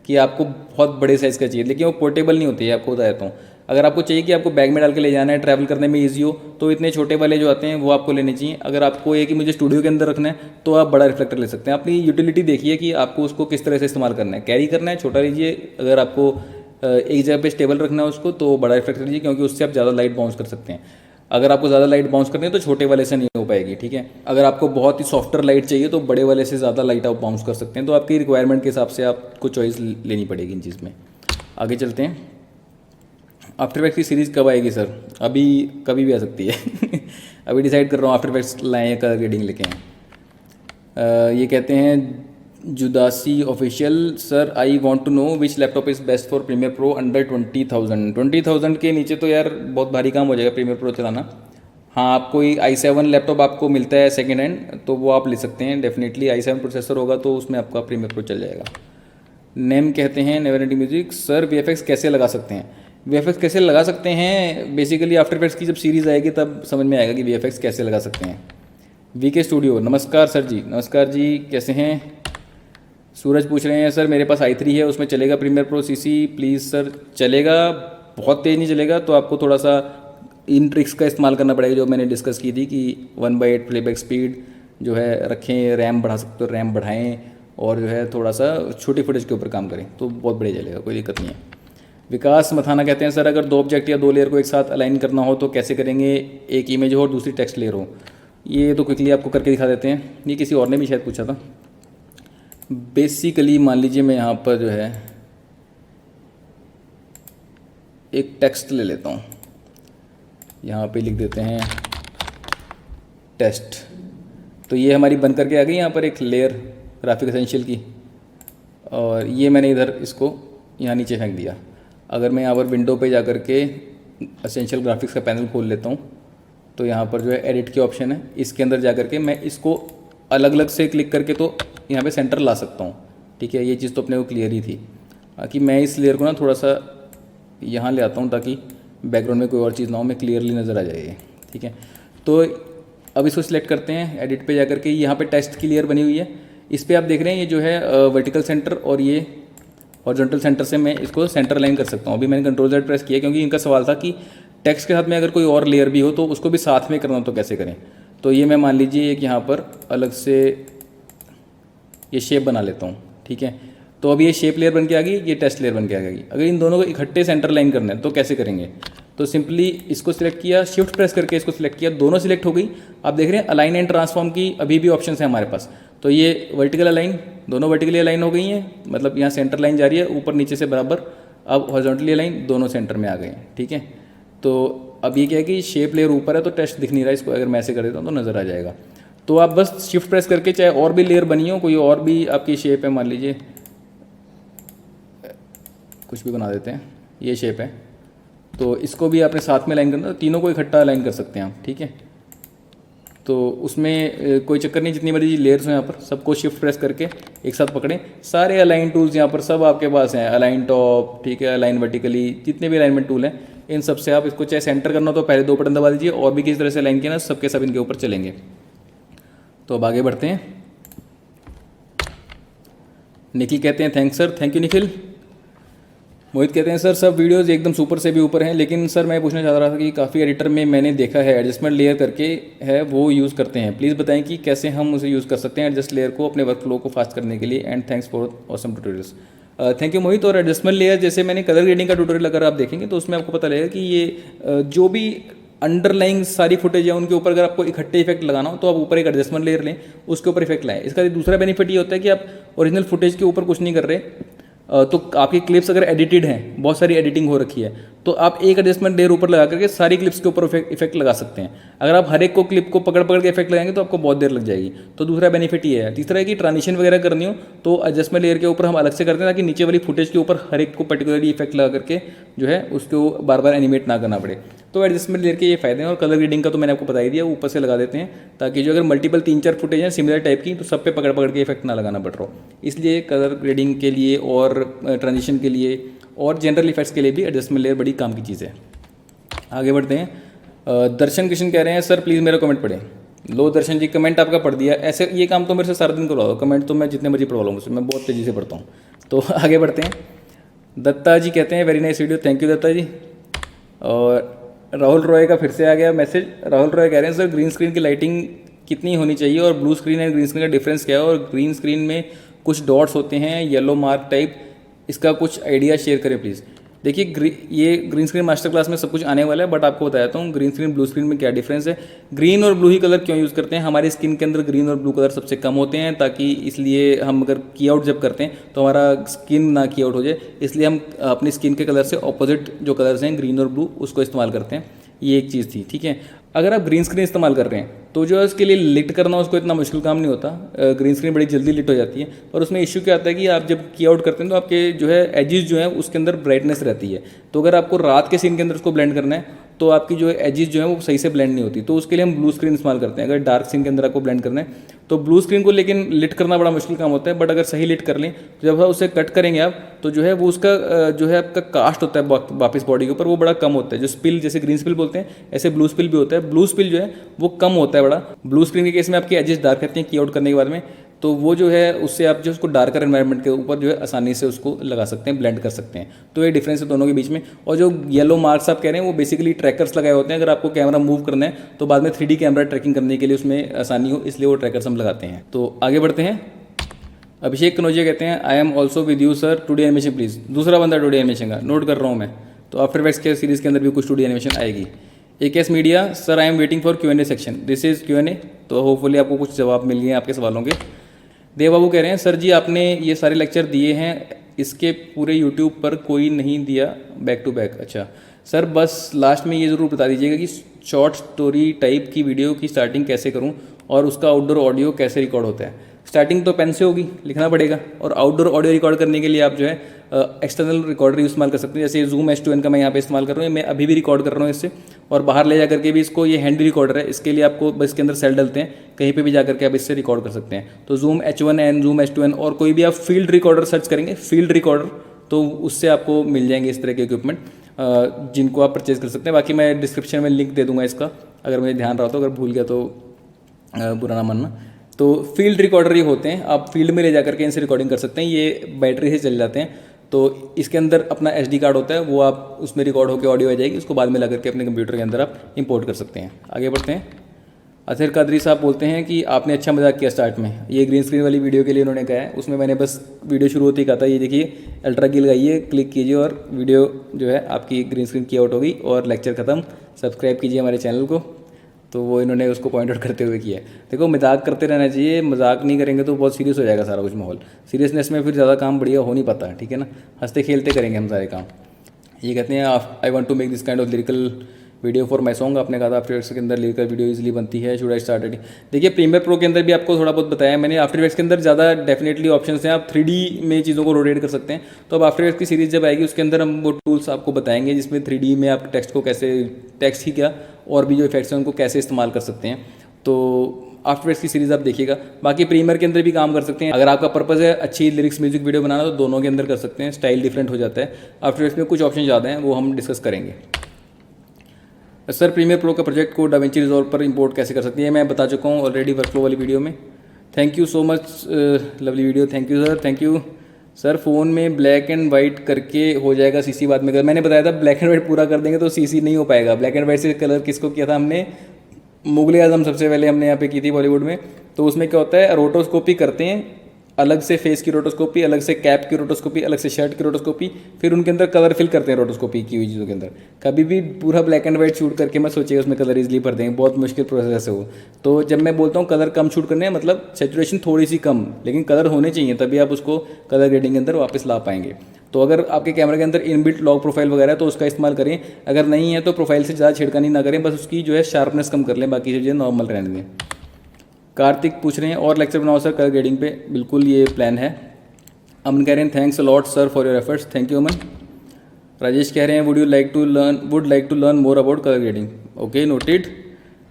कि आपको बहुत बड़े साइज़ का चाहिए, लेकिन वो पोर्टेबल नहीं होती है, आपको बता देता हूँ। अगर आपको चाहिए कि आपको बैग में डाल के ले जाना है, ट्रैवल करने में ईजी हो, तो इतने छोटे वाले जो आते हैं वो आपको लेने चाहिए। अगर आपको ये कि मुझे स्टूडियो के अंदर रखना है तो आप बड़ा रिफ्लेक्टर ले सकते हैं। अपनी यूटिलिटी देखिए कि आपको उसको किस तरह से इस्तेमाल करना है, कैरी करना है छोटा लीजिए, अगर आपको एक जगह पे स्टेबल रखना है उसको तो बड़ा रिफ्लेक्टर लीजिए, क्योंकि उससे आप ज़्यादा लाइट बाउंस कर सकते हैं। अगर आपको ज़्यादा लाइट बाउंस करनी है तो छोटे वाले से नहीं हो पाएगी, ठीक है। अगर आपको बहुत ही सॉफ्टर लाइट चाहिए तो बड़े वाले से ज़्यादा लाइट आप बाउंस कर सकते हैं। तो आपकी रिक्वायरमेंट के हिसाब से आपको चॉइस लेनी पड़ेगी इन चीज़ में। आगे चलते हैं। आफ्टर इफेक्ट्स की सीरीज़ कब आएगी सर? अभी कभी भी आ सकती है अभी डिसाइड कर रहा हूँ आफ्टर इफेक्ट्स लाएँ या कलर ग्रेडिंग लेके आएँ। ये कहते हैं जुदासी official, sir I want to know which laptop is best for Premiere Pro under 20,000 के नीचे तो यार बहुत भारी काम हो जाएगा प्रीमियर प्रो चलाना। हाँ, आप कोई i7 लैपटॉप आपको मिलता है सेकेंड हैंड तो वो आप ले सकते हैं, डेफिनेटली i7 प्रोसेसर होगा तो उसमें आपका प्रीमियर प्रो चल जाएगा। नेम कहते हैं नेवरएंडिंग म्यूजिक, सर वीएफएक्स कैसे लगा सकते हैं? वीएफएक्स कैसे लगा सकते हैं, बेसिकली आफ्टर इफेक्ट्स की जब सीरीज़ आएगी तब समझ में आएगा कि वीएफएक्स कैसे लगा सकते हैं। वीके स्टूडियो, नमस्कार सर जी। नमस्कार जी, कैसे हैं? सूरज पूछ रहे हैं सर मेरे पास i3 है, उसमें चलेगा Premiere Pro CC? Please sir, चलेगा, बहुत तेज़ नहीं चलेगा, तो आपको थोड़ा सा इन ट्रिक्स का इस्तेमाल करना पड़ेगा जो मैंने डिस्कस की थी कि 1/8 प्लेबैक स्पीड जो है रखें, रैम बढ़ा सकते हो रैम बढ़ाएं, और जो है थोड़ा सा छोटी फुटेज के ऊपर काम करें तो बहुत बढ़िया चलेगा, कोई दिक्कत नहीं है। विकास मथाना कहते हैं सर अगर 2 ऑब्जेक्ट या 2 लेयर को एक साथ अलाइन करना हो तो कैसे करेंगे, एक इमेज हो और दूसरी टेक्स्ट लेयर हो? ये तो क्विकली आपको करके दिखा देते हैं, ये किसी और ने भी शायद पूछा था। बेसिकली मान लीजिए मैं यहाँ पर जो है एक टेक्स्ट ले लेता हूँ, यहाँ पे लिख देते हैं टेस्ट, तो ये हमारी बन करके आ गई यहाँ पर एक लेयर ग्राफिक एसेंशियल की, और ये मैंने इधर इसको यहाँ नीचे फेंक दिया। अगर मैं यहाँ पर विंडो पे जा कर के एसेंशियल ग्राफिक्स का पैनल खोल लेता हूँ तो यहाँ पर जो है एडिट के ऑप्शन है, इसके अंदर जा कर के मैं इसको अलग अलग से क्लिक करके तो यहाँ पे सेंटर ला सकता हूँ, ठीक है। ये चीज़ तो अपने को क्लियर ही थी। बाकी मैं इस लेयर को ना थोड़ा सा यहाँ ले आता हूँ ताकि बैकग्राउंड में कोई और चीज़ ना हो, मैं क्लियरली नज़र आ जाए, ठीक है। तो अब इसको सिलेक्ट करते हैं, एडिट पे जा कर के यहाँ पे टेक्स्ट की लेयर बनी हुई है, इस पर आप देख रहे हैं ये जो है वर्टिकल सेंटर और ये हॉरिजॉन्टल सेंटर से मैं इसको सेंटर लाइन कर सकता हूँ। अभी मैंने Ctrl Z प्रेस किया क्योंकि इनका सवाल था कि टेक्स्ट के साथ में अगर कोई और लेयर भी हो तो उसको भी साथ में करना हो तो कैसे करें। तो ये मैं मान लीजिए एक यहाँ पर अलग से ये शेप बना लेता हूँ, ठीक है। तो अब ये शेप लेयर बन के आ गई, ये टेक्स्ट लेयर बन के आ गई। अगर इन दोनों को इकट्ठे सेंटर लाइन करना है तो कैसे करेंगे, तो सिंपली इसको सिलेक्ट किया, शिफ्ट प्रेस करके इसको सिलेक्ट किया, दोनों सिलेक्ट हो गई। आप देख रहे हैं अलाइन एंड ट्रांसफॉर्म की अभी भी ऑप्शन है हमारे पास। तो ये वर्टिकल अलाइन, दोनों वर्टिकली अलाइन हो गई हैं, मतलब यहाँ सेंटर लाइन जा रही है ऊपर नीचे से बराबर। अब हॉरिजॉन्टली अलाइन दोनों सेंटर में आ गए हैं, ठीक है। तो अब ये क्या है कि शेप लेयर ऊपर है तो टेक्स्ट दिख नहीं रहा, इसको अगर मैं ऐसे कर देता हूँ तो नज़र आ जाएगा। तो आप बस शिफ्ट प्रेस करके, चाहे और भी लेयर बनी हो, कोई और भी आपकी शेप है, मान लीजिए कुछ भी बना देते हैं, ये शेप है, तो इसको भी आपने साथ में लाइन करना, तो तीनों को इकट्ठा अलाइन कर सकते हैं आप, ठीक है। तो उसमें कोई चक्कर नहीं, जितनी मर्जी लेयर्स हैं यहाँ पर सबको शिफ्ट प्रेस करके एक साथ पकड़ें। सारे अलाइन टूल्स यहाँ पर सब आपके पास हैं, अलाइन टॉप, ठीक है, अलाइन वर्टिकली, जितने भी अलाइनमेंट टूल हैं इन सब से आप इसको चाहे सेंटर करना हो तो पहले 2 बटन दबा दीजिए, और भी किसी तरह से अलाइन किया ना सबके सब इनके ऊपर चलेंगे। तो अब आगे बढ़ते हैं। निखिल कहते हैं thanks sir, thank you Nikhil. Mohit कहते हैं सर सब वीडियोस एकदम सुपर से भी ऊपर हैं, लेकिन सर मैं पूछना चाह रहा था कि काफ़ी एडिटर में मैंने देखा है एडजस्टमेंट लेयर करके है वो यूज़ करते हैं, प्लीज़ बताएं कि कैसे हम उसे यूज़ कर सकते हैं एडजस्ट लेयर को अपने वर्क फ्लो को फास्ट करने के लिए, and thanks for awesome tutorials. Thank you Mohit. और एडजस्टमेंट लेयर जैसे मैंने कलर ग्रेडिंग का ट्यूटोरियल अगर आप देखेंगे तो उसमें आपको पता लगेगा कि ये जो भी अंडरलाइंग सारी फुटेज है उनके ऊपर अगर आपको इकट्ठे इफेक्ट लगाना हो तो आप ऊपर एक एडजस्टमेंट लेयर लें, उसके ऊपर इफेक्ट लाएं। इसका दूसरा बेनिफिट ये होता है कि आप ओरिजिनल फुटेज के ऊपर कुछ नहीं कर रहे, तो आपकी क्लिप्स अगर एडिटेड हैं, बहुत सारी एडिटिंग हो रखी है, तो आप एक एडजस्टमेंट लेयर ऊपर लगा करके सारी क्लिप्स के ऊपर इफेक्ट लगा सकते हैं। अगर आप हर एक को क्लिप को पकड़ पकड़ के इफेक्ट लगाएंगे तो आपको बहुत देर लग जाएगी। तो दूसरा बेनिफिट ये है। तीसरा है कि ट्रांजिशन वगैरह करनी हो तो एडजस्टमेंट लेयर के ऊपर हम अलग से करते हैं ताकि नीचे वाली फुटेज के ऊपर हर एक को पर्टिकुलरली इफेक्ट लगा करके जो है उसको बार बार एनिमेट ना करना पड़े। तो एडजस्टमेंट लेयर के ये फायदे हैं। और कलर ग्रेडिंग का तो मैंने आपको बता ही दिया, ऊपर से लगा देते हैं ताकि जो अगर मल्टीपल 3-4 फुटेज हैं सिमिलर टाइप की तो सब पे पकड़ पकड़ के इफेक्ट ना लगाना पड़ रहा हो। इसलिए कलर ग्रेडिंग के लिए और ट्रांजिशन के लिए और जनरल इफेक्ट्स के लिए भी एडजस्टमेंट लेयर बड़ी काम की चीज़ है। आगे बढ़ते हैं। दर्शन कृष्ण कह रहे हैं सर प्लीज़ मेरा कमेंट पढ़ें। लो दर्शन जी, कमेंट आपका पढ़ दिया। ऐसे ये काम तो मेरे से सारा दिन करवा दो, कमेंट तो मैं जितने मर्जी पढ़वा लूँ, मैं बहुत तेज़ी से पढ़ता हूँ। तो आगे बढ़ते हैं। दत्ता जी कहते हैं very nice video, thank you Datta ji. और राहुल रॉय का फिर से आ गया मैसेज। राहुल रॉय कह रहे हैं सर ग्रीन स्क्रीन की लाइटिंग कितनी होनी चाहिए और blue screen and green screen का डिफरेंस क्या है, और ग्रीन स्क्रीन में कुछ डॉट्स होते हैं येलो मार्क टाइप, इसका कुछ आइडिया शेयर करें प्लीज़। देखिए ये ग्रीन स्क्रीन मास्टर क्लास में सब कुछ आने वाला है, बट आपको बताता हूँ ग्रीन स्क्रीन ब्लू स्क्रीन में क्या डिफरेंस है। ग्रीन और ब्लू ही कलर क्यों यूज़ करते हैं, हमारी स्किन के अंदर ग्रीन और ब्लू कलर सबसे कम होते हैं, ताकि इसलिए हम अगर की आउट जब करते हैं तो हमारा स्किन ना की आउट हो जाए, इसलिए हम अपनी स्किन के कलर से ऑपोजिट जो कलर्स हैं ग्रीन और ब्लू उसको इस्तेमाल करते हैं। ये एक चीज़ थी, ठीक है। अगर आप ग्रीन स्क्रीन इस्तेमाल कर रहे हैं तो जो है उसके लिए लिट करना उसको इतना मुश्किल काम नहीं होता, ग्रीन स्क्रीन बड़ी जल्दी लिट हो जाती है। और उसमें इश्यू क्या आता है कि आप जब की आउट करते हैं तो आपके जो है एजेस जो है उसके अंदर ब्राइटनेस रहती है। तो अगर आपको रात के सीन के अंदर उसको ब्लेंड करना है तो आपकी जो एजेस जो है वो सही से ब्लेंड नहीं होती, तो उसके लिए हम ब्लू स्क्रीन इस्तेमाल करते हैं। अगर डार्क सीन के अंदर आपको ब्लेंड करना है तो ब्लू स्क्रीन को लेकिन लिट करना बड़ा मुश्किल काम होता है, बट अगर सही लिट कर लें तो जब उसे कट करेंगे आप तो जो है वो उसका जो है आपका कास्ट होता है वापस बॉडी के ऊपर वो बड़ा कम होता है। जो स्पिल, जैसे ग्रीन स्पिल बोलते हैं ऐसे ब्लू स्पिल भी होता है। ब्लू स्पिल जो है वो कम होता है बड़ा। ब्लू स्क्रीन के केस में आपके एजेस डार्क रहते हैं की आउट करने के बाद में, तो वो जो है उससे आप जो उसको डार्कर एनवायरनमेंट के ऊपर जो है आसानी से उसको लगा सकते हैं, ब्लेंड कर सकते हैं। तो ये डिफरेंस है दोनों के बीच में। और जो येलो मार्क्स आप कह रहे हैं वो बेसिकली ट्रैकर्स लगाए होते हैं। अगर आपको कैमरा मूव करना है तो बाद में 3D कैमरा ट्रैकिंग करने के लिए उसमें आसानी हो, इसलिए वो ट्रैकर्स हम लगाते हैं। तो आगे बढ़ते हैं। अभिषेक कनौजिया कहते हैं I am also with you sir 2D animation please. दूसरा बंदा 2D एनिमेशन का नोट कर रहा हूँ मैं। तो आफ्टर इफेक्ट्स के सीरीज़ के अंदर भी कुछ 2D एनिमेशन आएगी। AKS media sir I am waiting for Q&A section, this is Q&A। तो होपफुली आपको कुछ जवाब मिल गए आपके सवालों के। देव बाबू कह रहे हैं सर जी आपने ये सारे लेक्चर दिए हैं, इसके पूरे यूट्यूब पर कोई नहीं दिया बैक टू बैक। अच्छा सर, बस लास्ट में ये ज़रूर बता दीजिएगा कि शॉर्ट स्टोरी टाइप की वीडियो की स्टार्टिंग कैसे करूं और उसका आउटडोर ऑडियो कैसे रिकॉर्ड होता है। स्टार्टिंग तो पेन से होगी, लिखना पड़ेगा। और आउटडोर ऑडियो रिकॉर्ड करने के लिए आप जो है एक्सटर्नल रिकॉर्डर इस्तेमाल कर सकते हैं। जैसे Zoom H2n का मैं यहाँ पे इस्तेमाल कर रहा हूँ, मैं अभी भी रिकॉर्ड कर रहा हूँ इससे। और बाहर ले जा करके भी इसको, ये हैंडी रिकॉर्डर है, इसके लिए आपको बस इसके अंदर सेल डलते हैं, कहीं पे भी जा करके आप इससे रिकॉर्ड कर सकते हैं। तो Zoom H1n, Zoom H2n और कोई भी आप फील्ड रिकॉर्डर सर्च करेंगे, फील्ड रिकॉर्डर, तो उससे आपको मिल जाएंगे इस तरह के इक्विपमेंट जिनको आप परचेज कर सकते हैं। बाकी मैं डिस्क्रिप्शन में लिंक दे दूँगा इसका, अगर मुझे ध्यान रहा तो, अगर भूल गया तो बुरा ना मानना। तो फील्ड रिकॉर्डर ये होते हैं, आप फील्ड में ले जा करके इनसे रिकॉर्डिंग कर सकते हैं। ये बैटरी से चल जाते हैं, तो इसके अंदर अपना SD कार्ड होता है, वो आप उसमें रिकॉर्ड होकर ऑडियो आ जाएगी, उसको बाद में ला करके अपने कंप्यूटर के अंदर आप इंपोर्ट कर सकते हैं। आगे बढ़ते हैं। अथर कादरी साहब बोलते हैं कि आपने अच्छा मजाक किया स्टार्ट में, ये ग्रीन स्क्रीन वाली वीडियो के लिए उन्होंने कहा है। उसमें मैंने बस वीडियो शुरू होते ही कहा था, ये देखिए अल्ट्रा की लगाइए, क्लिक कीजिए और वीडियो जो है आपकी ग्रीन स्क्रीन की आउट होगी और लेक्चर ख़त्म। सब्सक्राइब कीजिए हमारे चैनल को। तो वो इन्होंने उसको पॉइंट आउट करते हुए किया है। देखो, मजाक करते रहना चाहिए, मजाक नहीं करेंगे तो बहुत सीरियस हो जाएगा सारा कुछ माहौल। सीरियसनेस में फिर ज़्यादा काम बढ़िया हो नहीं पाता, ठीक है ना। हंसते खेलते करेंगे हम सारे काम। ये कहते हैं I want to make this kind of lyrical video for my song. आपने कहा था आफ्टर इफेक्ट्स के अंदर लिरिकल वीडियो इजीली बनती है, शुड आई स्टार्ट इट। देखिए, प्रीमियर प्रो के अंदर भी आपको थोड़ा बहुत बताया मैंने। आफ्टर इफेक्ट्स के अंदर ज़्यादा डेफिनेटली ऑप्शंस हैं, आप 3D में चीज़ों को रोटेट कर सकते हैं। तो अब आफ्टर इफेक्ट्स की सीरीज़ जब आएगी उसके अंदर हम वो टूल्स आपको बताएंगे जिसमें 3D में आप टेक्स्ट को कैसे, टेक्स्ट ही क्या और भी जो इफेक्ट्स हैं उनको कैसे इस्तेमाल कर सकते हैं। तो आफ्टर इफेक्ट्स की सीरीज़ आप देखिएगा। बाकी प्रीमियर के अंदर भी काम कर सकते हैं। अगर आपका पर्पज़ है अच्छी लिरिक्स म्यूजिक वीडियो बनाना तो दोनों के अंदर कर सकते हैं, स्टाइल डिफरेंट हो जाता है। आफ्टर इफेक्ट्स में कुछ ऑप्शन ज़्यादा हैं, वो हम डिस्कस करेंगे। सर, प्रीमियर प्रो का प्रोजेक्ट को डाविंची रिजॉल्व पर इंपोर्ट कैसे कर सकती है, मैं बता चुका हूँ ऑलरेडी वर्कफ्लो वाली वीडियो में। Thank you so much, lovely video, thank you sir, thank you sir. Phone में ब्लैक एंड वाइट करके हो जाएगा CC बाद में कर, मैंने बताया था ब्लैक एंड वाइट पूरा कर देंगे तो CC नहीं हो पाएगा। ब्लैक एंड वाइट से कलर किसको किया था हमने, मुगल आजम सबसे पहले हमने यहाँ पे की थी बॉलीवुड में। तो उसमें क्या होता है, रोटोस्कोपी करते हैं अलग से फेस की रोटोस्कोपी, अलग से कैप की रोटोस्कोपी, अलग से शर्ट की रोटोस्कोपी, फिर उनके अंदर कलर फिल करते हैं रोटोस्कोपी की हुई चीज़ों के अंदर। कभी भी पूरा ब्लैक एंड वाइट शूट करके मत सोचिए उसमें कलर इजीली भर देंगे, बहुत मुश्किल प्रोसेस है वो। तो जब मैं बोलता हूँ कलर कम शूट करने हैं, मतलब सेचुरेशन थोड़ी सी कम, लेकिन कलर होने चाहिए, तभी आप उसको कलर ग्रेडिंग के अंदर वापस ला पाएंगे। तो अगर आपके कैमरे के अंदर इनबिल्ट लॉग प्रोफाइल वगैरह है तो उसका इस्तेमाल करें, अगर नहीं है तो प्रोफाइल से ज़्यादा छिड़कानी ना करें, बस उसकी जो है शार्पनेस कम कर लें, बाकी चीज़ें नॉर्मल रहने दें। कार्तिक पूछ रहे हैं और लेक्चर बनाओ सर कलर ग्रेडिंग पे, बिल्कुल ये प्लान है। अमन कह रहे हैं thanks a lot sir for your efforts, thank you Aman. Rajesh कह रहे हैं would like to learn more about colour grading, okay noted.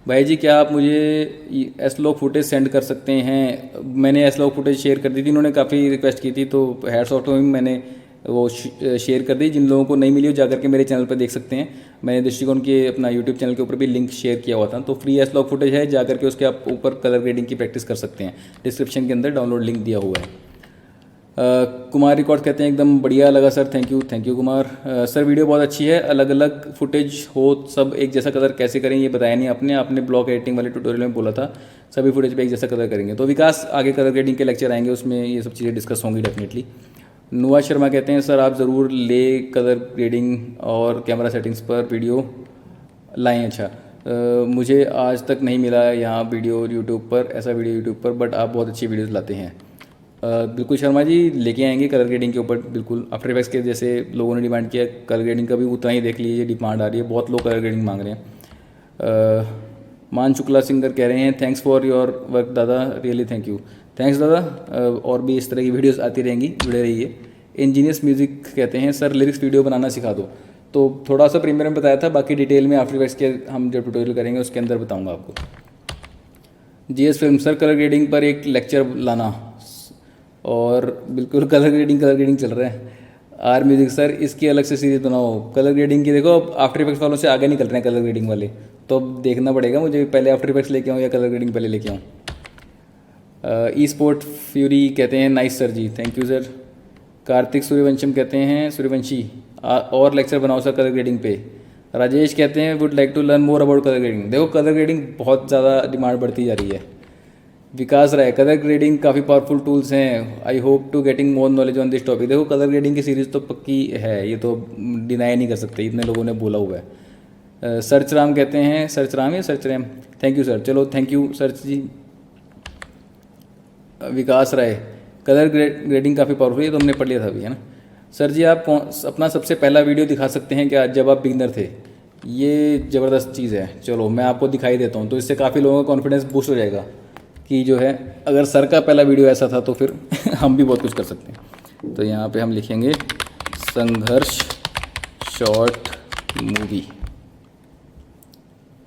भाई जी क्या आप मुझे एसलॉग फुटेज सेंड कर सकते हैं? मैंने एसलॉग फुटेज शेयर कर दी थी, उन्होंने काफ़ी रिक्वेस्ट की थी, तो हैट्स ऑफ टू हिम, मैंने वो शेयर कर दी। जिन लोगों को नहीं मिली हो जाकर के मेरे चैनल पर देख सकते हैं, मैंने दृष्टिकोण के अपना यूट्यूब चैनल के ऊपर भी लिंक शेयर किया हुआ था, तो फ्री एसलॉग फुटेज है, जाकर के उसके आप ऊपर कलर ग्रेडिंग की प्रैक्टिस कर सकते हैं, डिस्क्रिप्शन के अंदर डाउनलोड लिंक दिया हुआ है। कुमार रिकॉर्ड कहते हैं एकदम बढ़िया लगा sir, thank you Kumar. Sir video बहुत अच्छी है, अलग अलग फुटेज हो सब एक जैसा कलर कैसे करें ये बताया नहीं आपने ब्लॉक एडिटिंग वाले ट्यूटोरियल में बोला था सभी फुटेज पे एक जैसा कलर करेंगे। तो विकास आगे कलर ग्रेडिंग के लेक्चर आएंगे, उसमें ये सब चीज़ें डिस्कस होंगी डेफिनेटली। नुआ शर्मा कहते हैं सर आप ज़रूर ले कलर ग्रेडिंग और कैमरा सेटिंग्स पर वीडियो लाएँ। अच्छा मुझे आज तक नहीं मिला यहाँ वीडियो यूट्यूब पर, ऐसा वीडियो यूट्यूब पर, बट आप बहुत अच्छी वीडियोज़ लाते हैं। बिल्कुल शर्मा जी लेके आएंगे कलर ग्रेडिंग के ऊपर, बिल्कुल। आफ्टर इफेक्ट्स के जैसे लोगों ने डिमांड किया, कलर ग्रेडिंग का भी उतना ही देख लीजिए, डिमांड आ रही है, बहुत लोग कलर ग्रेडिंग मांग रहे हैं। मान शुक्ला सिंगर कह रहे हैं थैंक्स फॉर योर वर्क दादा, रियली थैंक यू। थैंक्स दादा, और भी इस तरह की वीडियोस आती रहेंगी, जुड़े रहिए। इंजीनियर्स म्यूज़िक कहते हैं सर लिरिक्स वीडियो बनाना सिखा दो, तो थोड़ा सा प्रीमियर में बताया था, बाकी डिटेल में आफ्टर इफेक्ट्स के हम जो ट्यूटोरियल करेंगे उसके अंदर बताऊँगा आपको। GS film sir colour grading पर एक लेक्चर लाना, और बिल्कुल कलर ग्रेडिंग चल रहा है। आर म्यूजिक सर इसकी अलग से सीरीज बनाओ कलर ग्रेडिंग की। देखो अब आफ्टर इफेक्ट्स वालों से आगे निकल रहे हैं कलर ग्रेडिंग वाले, तो अब देखना पड़ेगा मुझे, पहले आफ्टर इफेक्ट्स लेके आऊँ या कलर ग्रेडिंग पहले लेके आऊँ। ई स्पोर्ट फ्यूरी कहते हैं नाइस सर जी, thank you sir. Kartik Suryavansham कहते हैं सूर्यवंशी और लेक्चर बनाओ सर कलर ग्रेडिंग पे। राजेश कहते हैं would like to learn more about colour grading. देखो कलर ग्रेडिंग बहुत ज़्यादा डिमांड बढ़ती जा रही है। विकास राय कलर ग्रेडिंग काफ़ी पावरफुल टूल्स हैं, I hope to getting more knowledge on this topic. देखो कलर ग्रेडिंग की सीरीज़ तो पक्की है, ये तो डिनाई नहीं कर सकते, इतने लोगों ने बोला हुआ है। सर्च राम कहते हैं, सर्च राम या search RAM, thank you sir, चलो thank you search ji. Vikas Rai colour grading काफ़ी पावरफुल है, तो हमने पढ़ लिया था अभी, है ना। सर जी आप अपना सबसे पहला वीडियो दिखा सकते हैं क्या जब आप बिगिनर थे? ये ज़बरदस्त चीज़ है, चलो मैं आपको दिखाई देता हूँ, तो इससे काफ़ी लोगों का कॉन्फिडेंस बूस्ट हो जाएगा कि जो है अगर सर का पहला वीडियो ऐसा था तो फिर हम भी बहुत कुछ कर सकते हैं। तो यहाँ पे हम लिखेंगे संघर्ष शॉर्ट मूवी,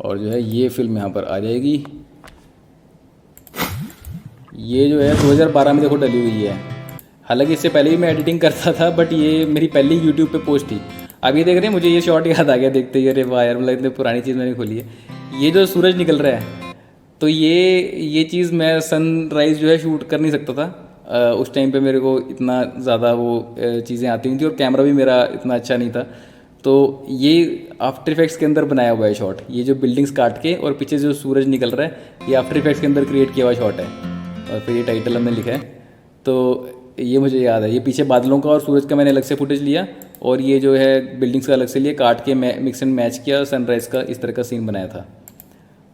और जो है ये फिल्म यहाँ पर आ जाएगी। ये जो है 2012 में देखो डली हुई है, हालांकि इससे पहले भी मैं एडिटिंग करता था, बट ये मेरी पहली यूट्यूब पे पोस्ट थी। अब ये देख रहे हैं, मुझे ये शॉर्ट याद आ गया देखते ही, अरे वाह यार, मतलब इतनी पुरानी चीज़ मैंने खोली है। ये जो सूरज निकल रहा है, तो ये चीज़ मैं सनराइज़ जो है शूट कर नहीं सकता था उस टाइम पे, मेरे को इतना ज़्यादा वो चीज़ें आती नहीं थी और कैमरा भी मेरा इतना अच्छा नहीं था। तो ये आफ्टर इफेक्ट्स के अंदर बनाया हुआ है शॉट, ये जो बिल्डिंग्स काट के और पीछे जो सूरज निकल रहा है, ये आफ्टर इफेक्ट्स के अंदर क्रिएट किया हुआ शॉट है, और फिर ये टाइटल हमने लिखा है। तो ये मुझे याद है, ये पीछे बादलों का और सूरज का मैंने अलग से फुटेज लिया, और ये जो है बिल्डिंग्स का अलग से लिया, काट के मिक्स एंड मैच किया, सनराइज़ का इस तरह का सीन बनाया था।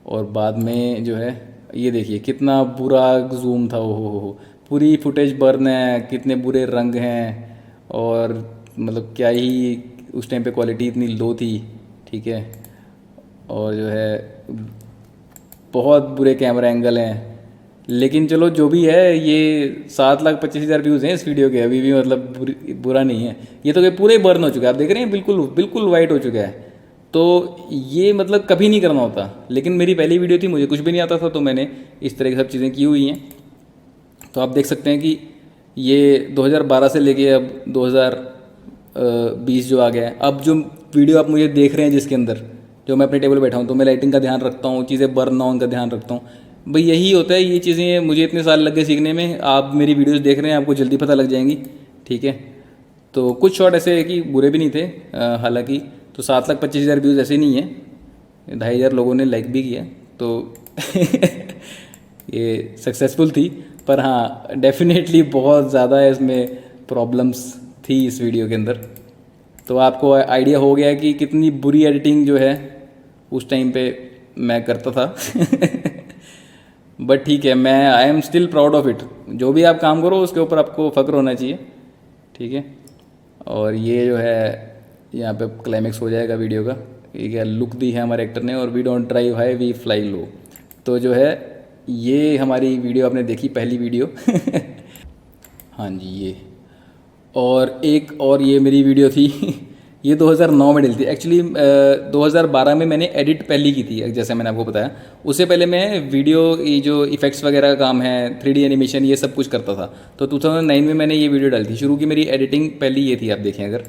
और बाद में जो है ये देखिए कितना बुरा जूम था, हो पूरी फुटेज बर्न है, कितने बुरे रंग हैं, और मतलब क्या ही उस टाइम पे क्वालिटी इतनी लो थी, ठीक है। और जो है बहुत बुरे कैमरा एंगल हैं, लेकिन चलो जो भी है, ये 7,25,000 व्यूज़ हैं इस वीडियो के, अभी भी मतलब बुरा नहीं है। ये तो पूरे बर्न हो चुका है, आप देख रहे हैं, बिल्कुल वाइट हो चुका है। तो ये मतलब कभी नहीं करना होता, लेकिन मेरी पहली वीडियो थी, मुझे कुछ भी नहीं आता था, तो मैंने इस तरह की सब चीज़ें की हुई हैं। तो आप देख सकते हैं कि ये 2012 से लेके अब 2020 जो आ गया है। अब जो वीडियो आप मुझे देख रहे हैं जिसके अंदर जो मैं अपने टेबल बैठा हूँ, तो मैं लाइटिंग का ध्यान रखता हूँ, चीज़ें बर्न ना उनका ध्यान रखता हूँ भाई, यही होता है। ये चीज़ें मुझे इतने साल लग गए सीखने में, आप मेरी वीडियोस देख रहे हैं, आपको जल्दी पता लग जाएंगी, ठीक है। तो कुछ शॉट ऐसे है कि बुरे भी नहीं थे हालांकि, तो 7,25,000 व्यूज़ ऐसे नहीं है, 2,500 लोगों ने लाइक भी किया, तो ये सक्सेसफुल थी। पर हाँ डेफिनेटली बहुत ज़्यादा इसमें प्रॉब्लम्स थी इस वीडियो के अंदर। तो आपको आइडिया हो गया कि कितनी बुरी एडिटिंग जो है उस टाइम पे मैं करता था। बट ठीक है, मैं I am still proud of it. जो भी आप काम करो उसके ऊपर आपको फ़ख्र होना चाहिए, ठीक है। और ये जो है यहाँ पे क्लाइमेक्स हो जाएगा वीडियो का। ये क्या लुक दी है हमारे एक्टर ने, और we don't drive high we fly low. तो जो है ये हमारी वीडियो आपने देखी, पहली वीडियो। हाँ जी ये, और एक और ये मेरी वीडियो थी। ये 2009 में डली थी एक्चुअली। 2012 में मैंने एडिट पहली की थी, जैसे मैंने आपको बताया। उससे पहले मैं वीडियो ये जो इफ़ेक्ट्स वगैरह का काम है, 3D एनिमेशन, ये सब कुछ करता था। तो 2009 में मैंने ये वीडियो डाली थी। शुरू की मेरी एडिटिंग पहली ये थी, आप देखें अगर।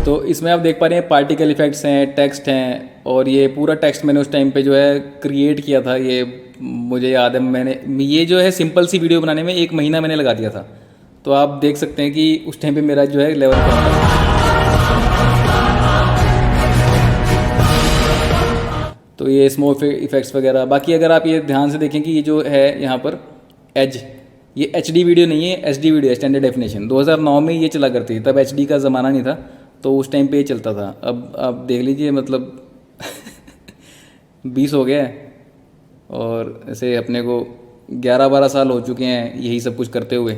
तो इसमें आप देख पा रहे हैं पार्टिकल इफेक्ट्स हैं, टेक्स्ट हैं, और ये पूरा टेक्स्ट मैंने उस टाइम पे जो है क्रिएट किया था। ये मुझे याद है, मैंने ये जो है सिंपल सी वीडियो बनाने में 1 महीना मैंने लगा दिया था। तो आप देख सकते हैं कि उस टाइम पे मेरा जो है लेवल कम था। तो ये स्मोक इफेक्ट्स वगैरह, बाकी अगर आप ये ध्यान से देखें कि ये जो है यहाँ पर एज, ये HD वीडियो नहीं है, SD वीडियो है, स्टैंडर्ड डेफिनेशन। 2009 में ये चला करती थी, तब HD का ज़माना नहीं था, तो उस टाइम पे ये चलता था। अब आप देख लीजिए, मतलब 20 हो गया है, और ऐसे अपने को 11-12 साल हो चुके हैं यही सब कुछ करते हुए।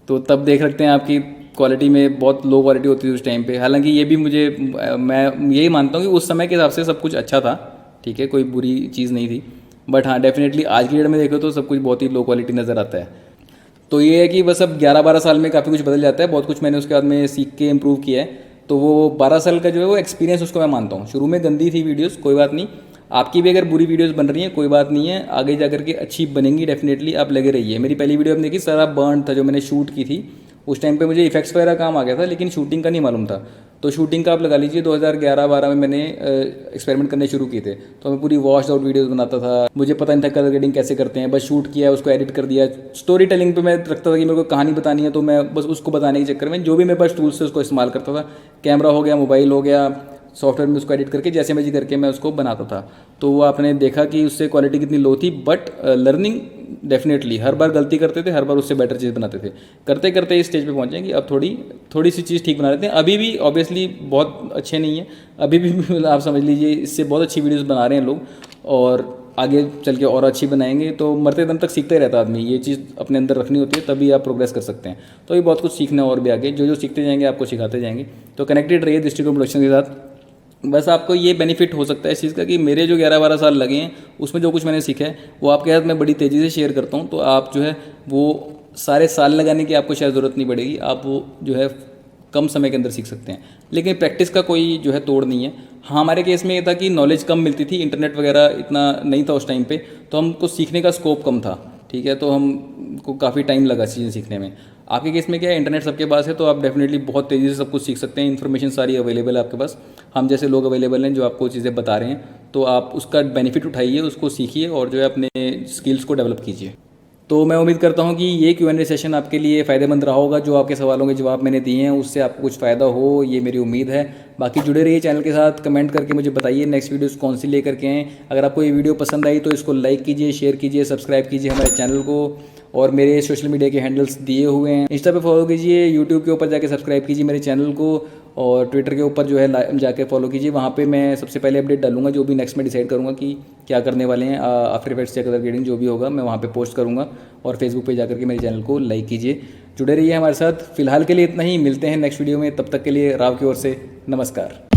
तो तब देख सकते हैं आपकी क्वालिटी में बहुत लो क्वालिटी होती थी उस टाइम पे। हालांकि ये भी मैं यही मानता हूँ कि उस समय के हिसाब से सब कुछ अच्छा था, ठीक है, कोई बुरी चीज़ नहीं थी। बट हाँ डेफिनेटली आज की डेट में देखो तो सब कुछ बहुत ही लो क्वालिटी नज़र आता है। तो ये है कि बस अब 11-12 साल में काफ़ी कुछ बदल जाता है। बहुत कुछ मैंने उसके बाद में सीख के इम्प्रूव किया है। तो वो 12 साल का जो है वो एक्सपीरियंस उसको मैं मानता हूँ। शुरू में गंदी थी वीडियोस, कोई बात नहीं। आपकी भी अगर बुरी वीडियोस बन रही हैं कोई बात नहीं है, आगे जा करके अच्छी बनेंगी डेफिनेटली, आप लगे रहिए। मेरी पहली वीडियो आपने देखी, सारा बर्न था जो मैंने शूट की थी। उस टाइम पे मुझे इफेक्ट्स वगैरह काम आ गया था, लेकिन शूटिंग का नहीं मालूम था। तो शूटिंग का आप लगा लीजिए 2011-12 में मैंने एक्सपेरिमेंट करने शुरू किए थे। तो मैं पूरी वॉश आउट वीडियोस बनाता था, मुझे पता नहीं था कलर ग्रेडिंग कैसे करते हैं, बस शूट किया, उसको एडिट कर दिया। स्टोरी टेलिंग पे मैं रखता था कि मेरे को कहानी बतानी है, तो मैं बस उसको बताने के चक्कर में जो भी मेरे पास टूल्स से उसको इस्तेमाल करता था। कैमरा हो गया, मोबाइल हो गया, सॉफ्टवेयर में उसको एडिट करके जैसे मर्जी करके मैं उसको बनाता था। तो वो आपने देखा कि उससे क्वालिटी कितनी लो थी, बट लर्निंग डेफिनेटली, हर बार गलती करते थे, हर बार उससे बेटर चीज़ बनाते थे। करते करते इस स्टेज पे पहुंचे कि अब थोड़ी सी चीज़ ठीक बना लेते हैं। अभी भी ऑब्वियसली बहुत अच्छे नहीं है, अभी भी आप समझ लीजिए इससे बहुत अच्छी वीडियोस बना रहे हैं लोग, और आगे चल के और अच्छी बनाएंगे। तो मरते दम तक सीखता ही रहता आदमी, ये चीज़ अपने अंदर रखनी होती है, तभी आप प्रोग्रेस कर सकते हैं। तो ये बहुत कुछ सीखना है और भी आगे, जो जो सीखते जाएंगे आपको सिखाते जाएंगे। तो कनेक्टेड रहिए दृष्टिकोण प्रोडक्शन के साथ। बस आपको ये बेनिफिट हो सकता है इस चीज़ का कि मेरे जो 11-12 साल लगे हैं उसमें जो कुछ मैंने सीखा है वो आपके साथ मैं बड़ी तेज़ी से शेयर करता हूँ। तो आप जो है वो सारे साल लगाने की आपको शायद ज़रूरत नहीं पड़ेगी, आप वो जो है कम समय के अंदर सीख सकते हैं। लेकिन प्रैक्टिस का कोई जो है तोड़ नहीं है। हाँ हमारे केस में ये था कि नॉलेज कम मिलती थी, इंटरनेट वगैरह इतना नहीं था उस टाइम पे, तो हमको सीखने का स्कोप कम था, ठीक है। तो हमको काफ़ी टाइम लगा चीज़ें सीखने में। आपके केस में क्या है, इंटरनेट सबके पास है, तो आप डेफिनेटली बहुत तेज़ी से सब कुछ सीख सकते हैं। इन्फॉर्मेशन सारी अवेलेबल है आपके पास, हम जैसे लोग अवेलेबल हैं जो आपको चीज़ें बता रहे हैं। तो आप उसका बेनिफिट उठाइए, उसको सीखिए और जो है अपने स्किल्स को डेवलप कीजिए। तो मैं उम्मीद करता हूँ कि ये Q&A सेशन आपके लिए फ़ायदेमंद रहा होगा। जो आपके सवालों के जवाब मैंने दिए हैं उससे आपको कुछ फ़ायदा हो, ये मेरी उम्मीद है। बाकी जुड़े रहिए चैनल के साथ, कमेंट करके मुझे बताइए नेक्स्ट वीडियोस कौन सी लेकर के आएँ। अगर आपको ये वीडियो पसंद आई तो इसको लाइक कीजिए, शेयर कीजिए, सब्सक्राइब कीजिए हमारे चैनल को, और मेरे सोशल मीडिया के हैंडल्स दिए हुए हैं। इंस्टा पे फॉलो कीजिए, यूट्यूब के ऊपर जाके सब्सक्राइब कीजिए मेरे चैनल को, और ट्विटर के ऊपर जो है जाके फॉलो कीजिए। वहाँ पे मैं सबसे पहले अपडेट डालूंगा, जो भी नेक्स्ट में डिसाइड करूँगा कि क्या करने वाले हैं, आफ्टर इफेक्ट्स या कलर ग्रेडिंग जो भी होगा मैं वहाँ पे पोस्ट करूँगा। और फेसबुक पे जाकर के मेरे चैनल को लाइक कीजिए, जुड़े रहिए हमारे साथ। फिलहाल के लिए इतना ही, मिलते हैं नेक्स्ट वीडियो में, तब तक के लिए राव की ओर से नमस्कार।